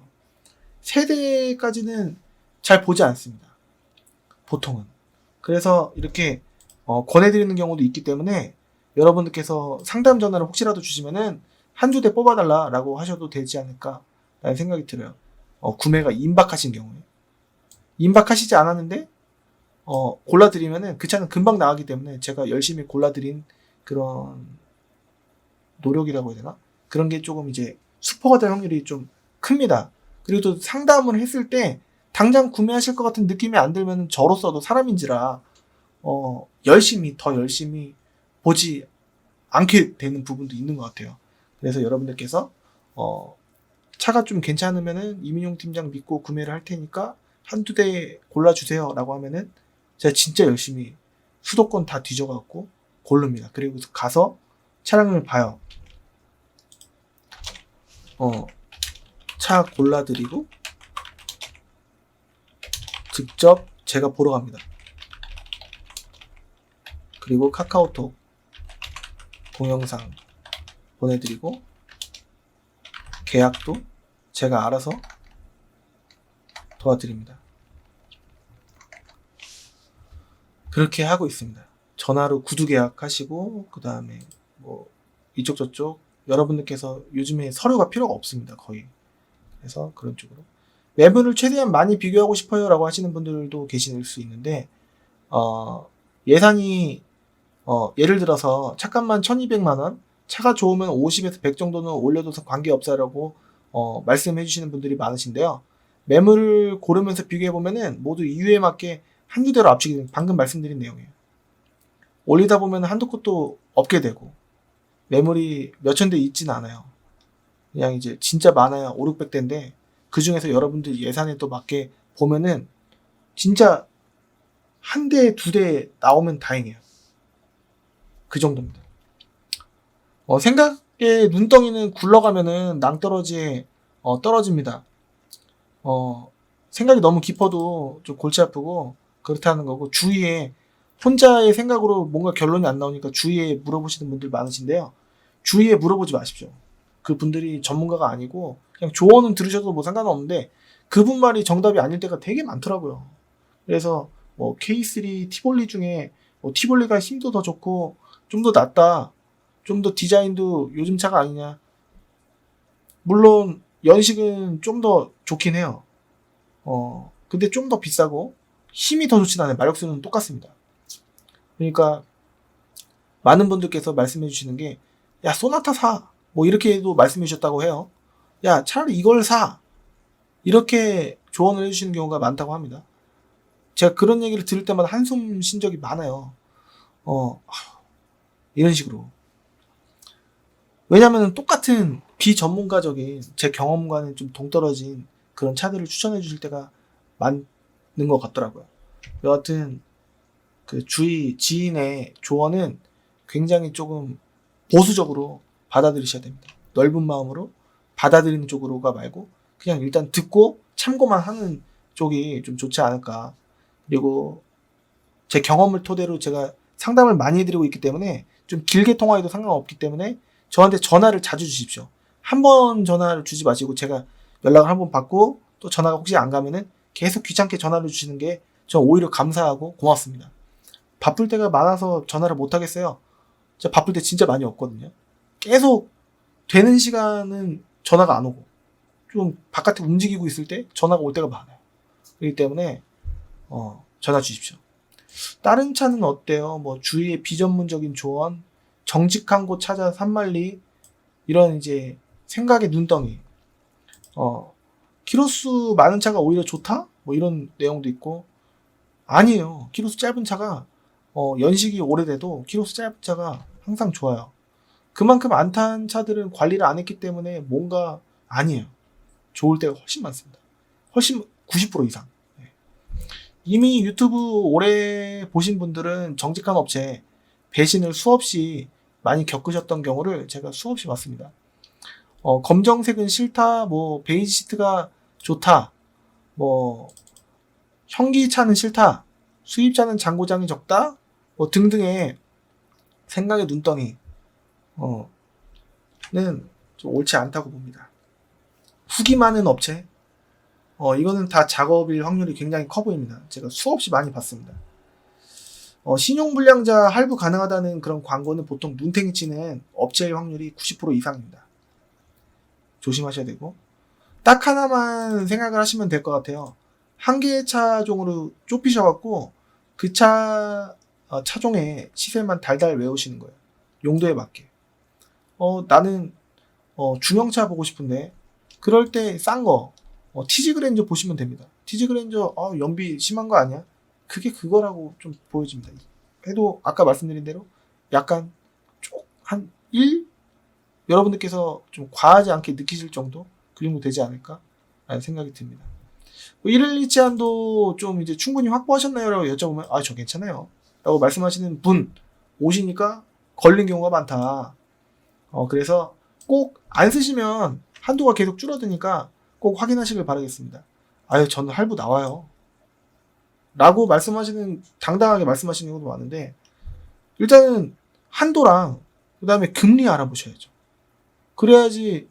세대까지는 잘 보지 않습니다. 보통은. 그래서 이렇게 권해드리는 경우도 있기 때문에 여러분들께서 상담 전화를 혹시라도 주시면은 한두 대 뽑아달라라고 하셔도 되지 않을까 라는 생각이 들어요. 구매가 임박하신 경우에. 임박하시지 않았는데 골라드리면은 그 차는 금방 나가기 때문에 제가 열심히 골라드린 그런 노력이라고 해야 되나? 그런 게 조금 이제 수포가 될 확률이 좀 큽니다. 그리고 또 상담을 했을 때 당장 구매하실 것 같은 느낌이 안 들면 저로서도 사람인지라 더 열심히 보지 않게 되는 부분도 있는 것 같아요. 그래서 여러분들께서 차가 좀 괜찮으면은 이민용 팀장 믿고 구매를 할 테니까 한두 대 골라주세요 라고 하면은 제가 진짜 열심히 수도권 다 뒤져갖고 고릅니다. 그리고 가서 차량을 봐요. 차 골라드리고 직접 제가 보러 갑니다. 그리고 카카오톡 동영상 보내드리고 계약도 제가 알아서 도와드립니다. 그렇게 하고 있습니다. 전화로 구두 계약하시고 그 다음에 뭐 이쪽 저쪽 여러분들께서 요즘에 서류가 필요가 없습니다. 거의. 그래서 그런 쪽으로 매물을 최대한 많이 비교하고 싶어요 라고 하시는 분들도 계실 수 있는데 예산이 예를 들어서 차값만 1200만원 차가 좋으면 50에서 100 정도는 올려둬서 관계없어라고 말씀해 주시는 분들이 많으신데요. 매물을 고르면서 비교해보면은 모두 이유에 맞게 한두 대로 압축이 되는 방금 말씀드린 내용이에요. 올리다 보면 한두 곳도 없게 되고 매물이 몇천 대 있진 않아요. 그냥 이제 진짜 많아야 5, 600대인데 그 중에서 여러분들 예산에 또 맞게 보면은 진짜 한 대, 두 대 나오면 다행이에요. 그 정도입니다. 생각의 눈덩이는 굴러가면은 낭떠러지에 떨어집니다. 생각이 너무 깊어도 좀 골치 아프고 그렇다는 거고 주위에 혼자의 생각으로 뭔가 결론이 안 나오니까 주위에 물어보시는 분들 많으신데요. 주위에 물어보지 마십시오. 그분들이 전문가가 아니고 그냥 조언은 들으셔도 뭐 상관없는데 그분 말이 정답이 아닐 때가 되게 많더라고요. 그래서 뭐 K3 티볼리 중에 티볼리가 힘도 더 좋고 좀 더 낫다. 좀 더 디자인도 요즘 차가 아니냐. 물론 연식은 좀 더 좋긴 해요. 근데 좀 더 비싸고 힘이 더 좋진 않아요. 마력수는 똑같습니다. 그러니까 많은 분들께서 말씀해 주시는 게 야 소나타 사. 뭐 이렇게도 말씀해 주셨다고 해요. 야 차라리 이걸 사. 이렇게 조언을 해주시는 경우가 많다고 합니다. 제가 그런 얘기를 들을 때마다 한숨 쉰 적이 많아요. 이런 식으로. 왜냐면 똑같은 비전문가적인 제 경험과는 좀 동떨어진 그런 차들을 추천해 주실 때가 많은 것 같더라고요. 여하튼 그 주위 지인의 조언은 굉장히 조금 보수적으로 받아들이셔야 됩니다. 넓은 마음으로 받아들이는 쪽으로가 말고 그냥 일단 듣고 참고만 하는 쪽이 좀 좋지 않을까. 그리고 제 경험을 토대로 제가 상담을 많이 해드리고 있기 때문에 좀 길게 통화해도 상관없기 때문에 저한테 전화를 자주 주십시오. 한 번 전화를 주지 마시고 제가 연락을 한 번 받고 또 전화가 혹시 안 가면은 계속 귀찮게 전화를 주시는 게 저 오히려 감사하고 고맙습니다. 바쁠 때가 많아서 전화를 못 하겠어요. 제가 바쁠 때 진짜 많이 없거든요. 계속 되는 시간은 전화가 안 오고 좀 바깥에 움직이고 있을 때 전화가 올 때가 많아요. 그렇기 때문에 전화 주십시오. 다른 차는 어때요? 뭐 주위의 비전문적인 조언, 정직한 곳 찾아 산만리, 이런 이제 생각의 눈덩이. 키로수 많은 차가 오히려 좋다? 뭐 이런 내용도 있고, 아니에요. 키로수 짧은 차가 연식이 오래돼도 키로수 짧은 차가 항상 좋아요. 그만큼 안 탄 차들은 관리를 안 했기 때문에 뭔가 아니에요. 좋을 때가 훨씬 많습니다. 훨씬 90% 이상. 네. 이미 유튜브 오래 보신 분들은 정직한 업체 배신을 수없이 많이 겪으셨던 경우를 제가 수없이 봤습니다. 검정색은 싫다, 뭐 베이지 시트가 좋다, 뭐 현기차는 싫다, 수입차는 잔고장이 적다, 뭐 등등의 생각의 눈덩이 는 좀 옳지 않다고 봅니다. 후기 많은 업체, 이거는 다 작업일 확률이 굉장히 커 보입니다. 제가 수없이 많이 봤습니다. 신용불량자 할부 가능하다는 그런 광고는 보통 눈탱이 치는 업체의 확률이 90% 이상입니다. 조심하셔야 되고, 딱 하나만 생각을 하시면 될 것 같아요. 한 개의 차종으로 좁히셔갖고 그 차종의 시세만 달달 외우시는 거예요. 용도에 맞게. 나는 중형차 보고 싶은데 그럴 때 싼 거 티지 그랜저 보시면 됩니다. 티지 그랜저 연비 심한 거 아니야? 그게 그거라고 좀 보여집니다. 해도 아까 말씀드린 대로 약간 한 1? 여러분들께서 좀 과하지 않게 느끼실 정도? 그 정도 되지 않을까? 라는 생각이 듭니다. 112 제한도 좀 이제 충분히 확보하셨나요? 라고 여쭤보면 저 괜찮아요 라고 말씀하시는 분 오시니까 걸린 경우가 많다. 그래서 꼭 안 쓰시면 한도가 계속 줄어드니까 꼭 확인하시길 바라겠습니다. 저는 할부 나와요 라고 당당하게 말씀하시는 경우도 많은데, 일단은 한도랑 그 다음에 금리 알아보셔야죠. 그래야지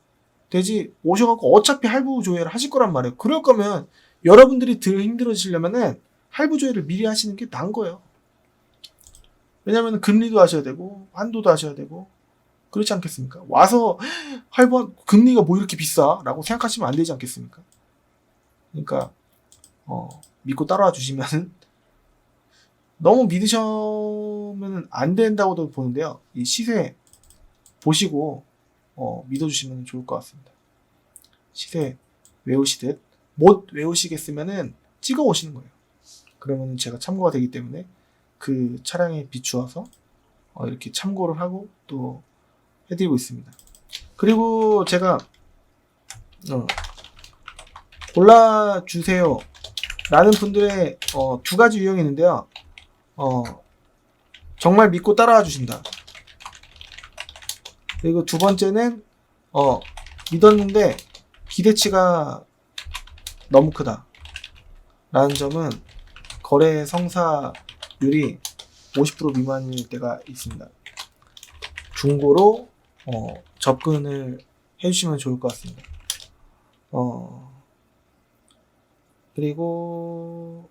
되지. 오셔갖고 어차피 할부 조회를 하실 거란 말이에요. 그럴 거면 여러분들이 덜 힘들어지려면은 할부 조회를 미리 하시는 게 나은 거예요. 왜냐면 금리도 하셔야 되고 한도도 하셔야 되고 그렇지 않겠습니까? 와서 금리가 뭐 이렇게 비싸? 라고 생각하시면 안 되지 않겠습니까? 그러니까 믿고 따라와 주시면 너무 믿으시면 안 된다고도 보는데요. 이 시세 보시고 믿어주시면 좋을 것 같습니다. 시세 외우시듯 못 외우시겠으면은 찍어 오시는 거예요. 그러면 제가 참고가 되기 때문에 그 차량에 비추어서 이렇게 참고를 하고 또 해드리고 있습니다. 그리고 제가 골라주세요 라는 분들의 두 가지 유형이 있는데요. 정말 믿고 따라와 주신다. 그리고 두 번째는 믿었는데 기대치가 너무 크다 라는 점은 거래 성사율이 50% 미만일 때가 있습니다. 중고로 접근을 해주시면 좋을 것 같습니다. 그리고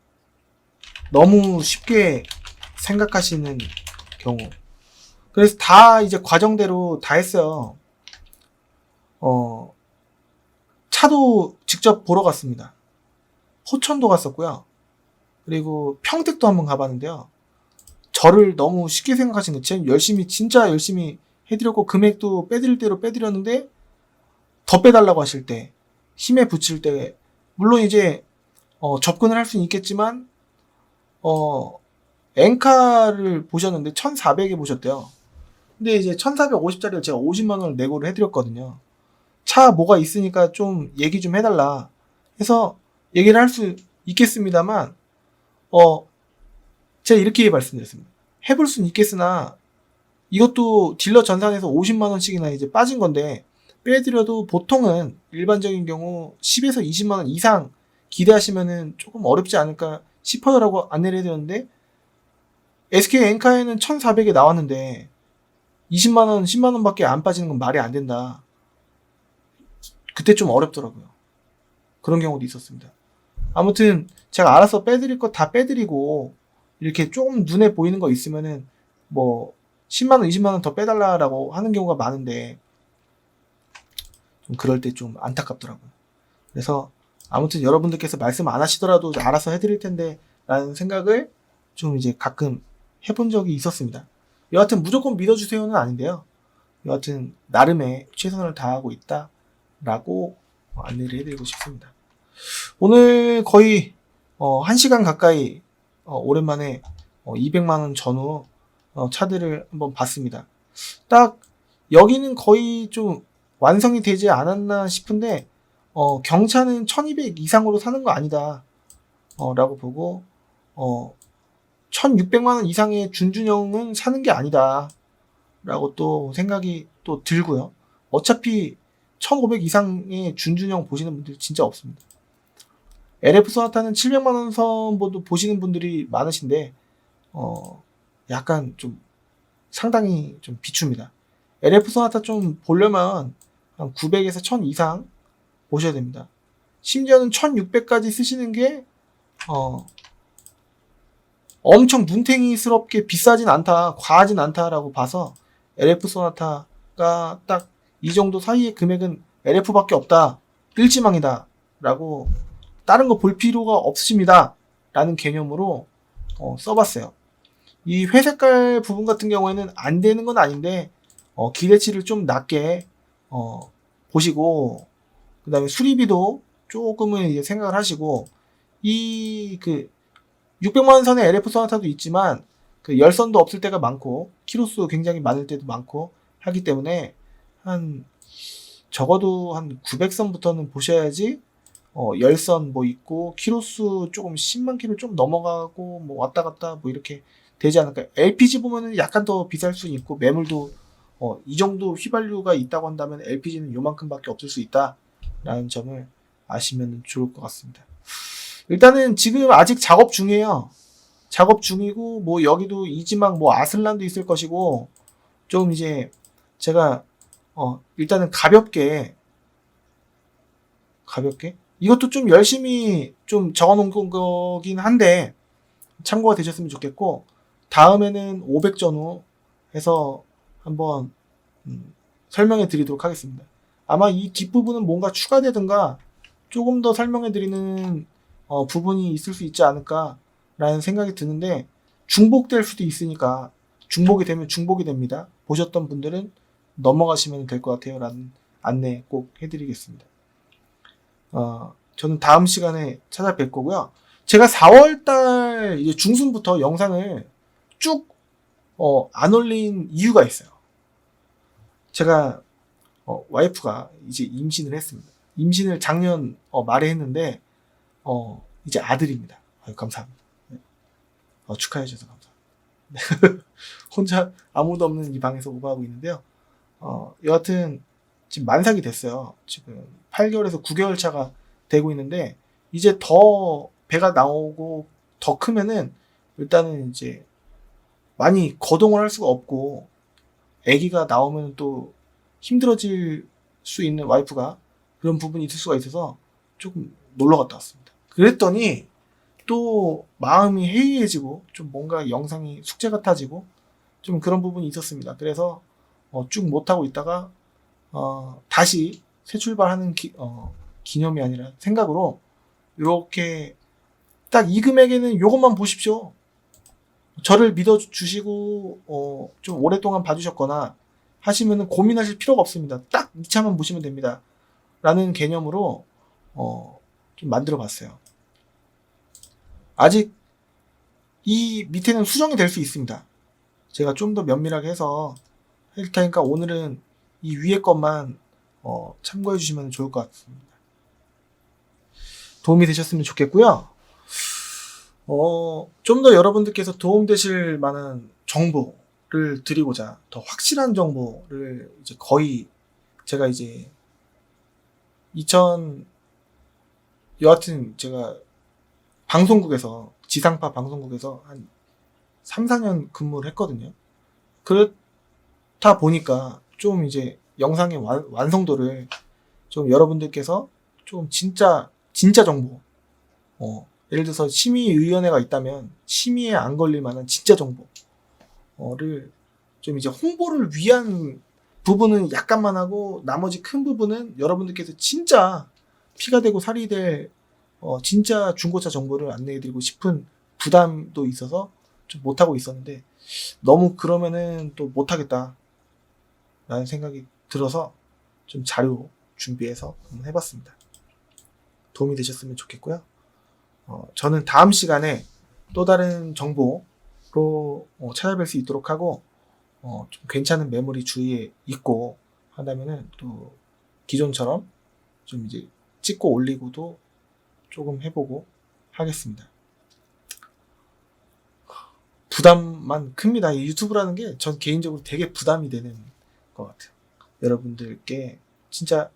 너무 쉽게 생각하시는 경우, 그래서 다 이제 과정대로 다 했어요. 차도 직접 보러 갔습니다. 포천도 갔었고요. 그리고 평택도 한번 가봤는데요. 저를 너무 쉽게 생각하시는 거예요. 진짜 열심히 해드렸고 금액도 빼드릴 대로 빼드렸는데 더 빼달라고 하실 때, 힘에 붙일 때, 물론 이제 접근을 할 수는 있겠지만 엔카를 보셨는데 1400에 보셨대요. 근데 이제 1450짜리를 제가 50만원을 내고를 해드렸거든요. 차 뭐가 있으니까 좀 얘기 좀 해달라 해서 얘기를 할 수 있겠습니다만 제가 이렇게 말씀드렸습니다. 해볼 수는 있겠으나 이것도 딜러 전산에서 50만원씩이나 이제 빠진 건데 빼드려도 보통은 일반적인 경우 10에서 20만원 이상 기대하시면은 조금 어렵지 않을까 싶어요 라고 안내를 해드렸는데, SK 엔카에는 1400에 나왔는데 20만원, 10만원 밖에 안 빠지는 건 말이 안 된다. 그때 좀 어렵더라고요. 그런 경우도 있었습니다. 아무튼 제가 알아서 빼드릴 거 다 빼드리고 이렇게 조금 눈에 보이는 거 있으면은 뭐 10만원, 20만원 더 빼달라고 하는 경우가 많은데 좀 그럴 때 좀 안타깝더라고요. 그래서 아무튼 여러분들께서 말씀 안 하시더라도 알아서 해드릴 텐데 라는 생각을 좀 이제 가끔 해본 적이 있었습니다. 여하튼 무조건 믿어주세요는 아닌데요. 여하튼 나름의 최선을 다하고 있다 라고 안내를 해드리고 싶습니다. 오늘 거의 1시간 가까이 오랜만에 200만원 전후 차들을 한번 봤습니다. 딱 여기는 거의 좀 완성이 되지 않았나 싶은데 경차는 1200 이상으로 사는 거 아니다 라고 보고 1600만원 이상의 준준형은 사는 게 아니다 라고 또 생각이 또 들고요. 어차피 1500 이상의 준준형 보시는 분들 진짜 없습니다. LF 소나타는 700만원 선보도 보시는 분들이 많으신데 약간 좀 상당히 좀 비춥니다. LF 소나타 좀 보려면 한 900에서 1000 이상 보셔야 됩니다. 심지어는 1600까지 쓰시는 게 엄청 눈탱이스럽게 비싸진 않다, 과하진 않다라고 봐서 LF 소나타가 딱 이 정도 사이의 금액은 LF밖에 없다, 일지망이다 라고 다른 거 볼 필요가 없으십니다 라는 개념으로 써봤어요. 이 회색깔 부분 같은 경우에는 안 되는 건 아닌데 기대치를 좀 낮게 보시고, 그 다음에 수리비도 조금은 이제 생각을 하시고, 이 600만원 선의 LF 소나타도 있지만 그 열선도 없을 때가 많고 키로수 굉장히 많을 때도 많고 하기 때문에 한 적어도 한 900선부터는 보셔야지 열선 뭐 있고 키로수 조금 10만 킬로 좀 넘어가고 뭐 왔다 갔다 뭐 이렇게 되지 않을까. LPG 보면은 약간 더 비쌀 수 있고 매물도 이 정도 휘발유가 있다고 한다면 LPG는 요만큼밖에 없을 수 있다 라는 점을 아시면 좋을 것 같습니다. 일단은 지금 아직 작업 중이에요. 작업 중이고 뭐 여기도 이지망 뭐 아슬란도 있을 것이고, 좀 이제 제가 일단은 가볍게 이것도 좀 열심히 좀 적어놓은 거긴 한데 참고가 되셨으면 좋겠고, 다음에는 500 전후 해서 한번 설명해 드리도록 하겠습니다. 아마 이 뒷부분은 뭔가 추가되든가 조금 더 설명해 드리는 부분이 있을 수 있지 않을까 라는 생각이 드는데, 중복될 수도 있으니까 중복이 되면 중복이 됩니다. 보셨던 분들은 넘어가시면 될 것 같아요 라는 안내 꼭 해드리겠습니다. 저는 다음 시간에 찾아뵐 거고요. 제가 4월달 이제 중순부터 영상을 쭉 안 올린 이유가 있어요. 제가 와이프가 이제 임신을 했습니다. 임신을 작년 말에 했는데 이제 아들입니다. 감사합니다. 네. 축하해 주셔서 감사합니다. 혼자 아무도 없는 이 방에서 오버하고 있는데요. 여하튼 지금 만삭이 됐어요. 지금 8개월에서 9개월 차가 되고 있는데, 이제 더 배가 나오고 더 크면은 일단은 이제 많이 거동을 할 수가 없고, 아기가 나오면 또 힘들어질 수 있는 와이프가 그런 부분이 있을 수가 있어서 조금 놀러 갔다 왔습니다. 그랬더니 또 마음이 해이해지고 좀 뭔가 영상이 숙제 같아지고 좀 그런 부분이 있었습니다. 그래서 쭉 못하고 있다가 다시 새 출발하는 기념이 아니라 생각으로 이렇게 딱 이 금액에는 요것만 보십시오. 저를 믿어주시고 좀 오랫동안 봐주셨거나 하시면은 고민하실 필요가 없습니다. 딱 이 차만 보시면 됩니다 라는 개념으로 좀 만들어 봤어요. 아직 이 밑에는 수정이 될 수 있습니다. 제가 좀 더 면밀하게 해서 할 테니까 오늘은 이 위에 것만 참고해 주시면 좋을 것 같습니다. 도움이 되셨으면 좋겠고요. 좀 더 여러분들께서 도움되실 만한 정보를 드리고자 더 확실한 정보를 이제 거의 제가 이제 여하튼 제가 방송국에서, 지상파 방송국에서 한 3, 4년 근무를 했거든요. 그렇다 보니까 좀 이제 영상의 완성도를 좀 여러분들께서 좀 진짜 정보, 예를 들어서 심의위원회가 있다면 심의에 안 걸릴 만한 진짜 정보를 좀 이제 홍보를 위한 부분은 약간만 하고 나머지 큰 부분은 여러분들께서 진짜 피가 되고 살이 될 진짜 중고차 정보를 안내해드리고 싶은 부담도 있어서 좀 못하고 있었는데, 너무 그러면은 또 못하겠다 라는 생각이 들어서 좀 자료 준비해서 한번 해봤습니다. 도움이 되셨으면 좋겠고요. 저는 다음 시간에 또 다른 정보로 찾아뵐 수 있도록 하고, 좀 괜찮은 메모리 주위에 있고 하다면은 또 기존처럼 좀 이제 찍고 올리고도 조금 해보고 하겠습니다. 부담만 큽니다. 이 유튜브라는 게 전 개인적으로 되게 부담이 되는 것 같아요. 여러분들께 진짜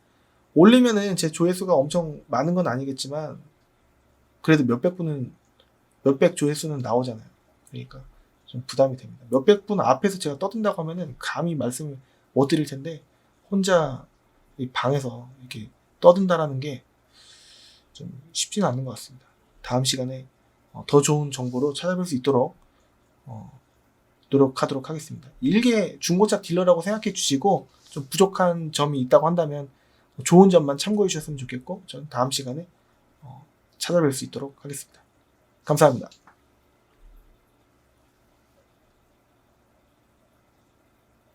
올리면은 제 조회수가 엄청 많은 건 아니겠지만 그래도 몇백 조회수는 나오잖아요. 그러니까 좀 부담이 됩니다. 몇백 분 앞에서 제가 떠든다고 하면은 감히 말씀을 못 드릴 텐데, 혼자 이 방에서 이렇게 떠든다라는 게 좀 쉽지는 않는 것 같습니다. 다음 시간에 더 좋은 정보로 찾아뵐 수 있도록 노력하도록 하겠습니다. 일개 중고차 딜러라고 생각해 주시고 좀 부족한 점이 있다고 한다면 좋은 점만 참고해 주셨으면 좋겠고, 저는 다음 시간에 찾아뵐 수 있도록 하겠습니다. 감사합니다.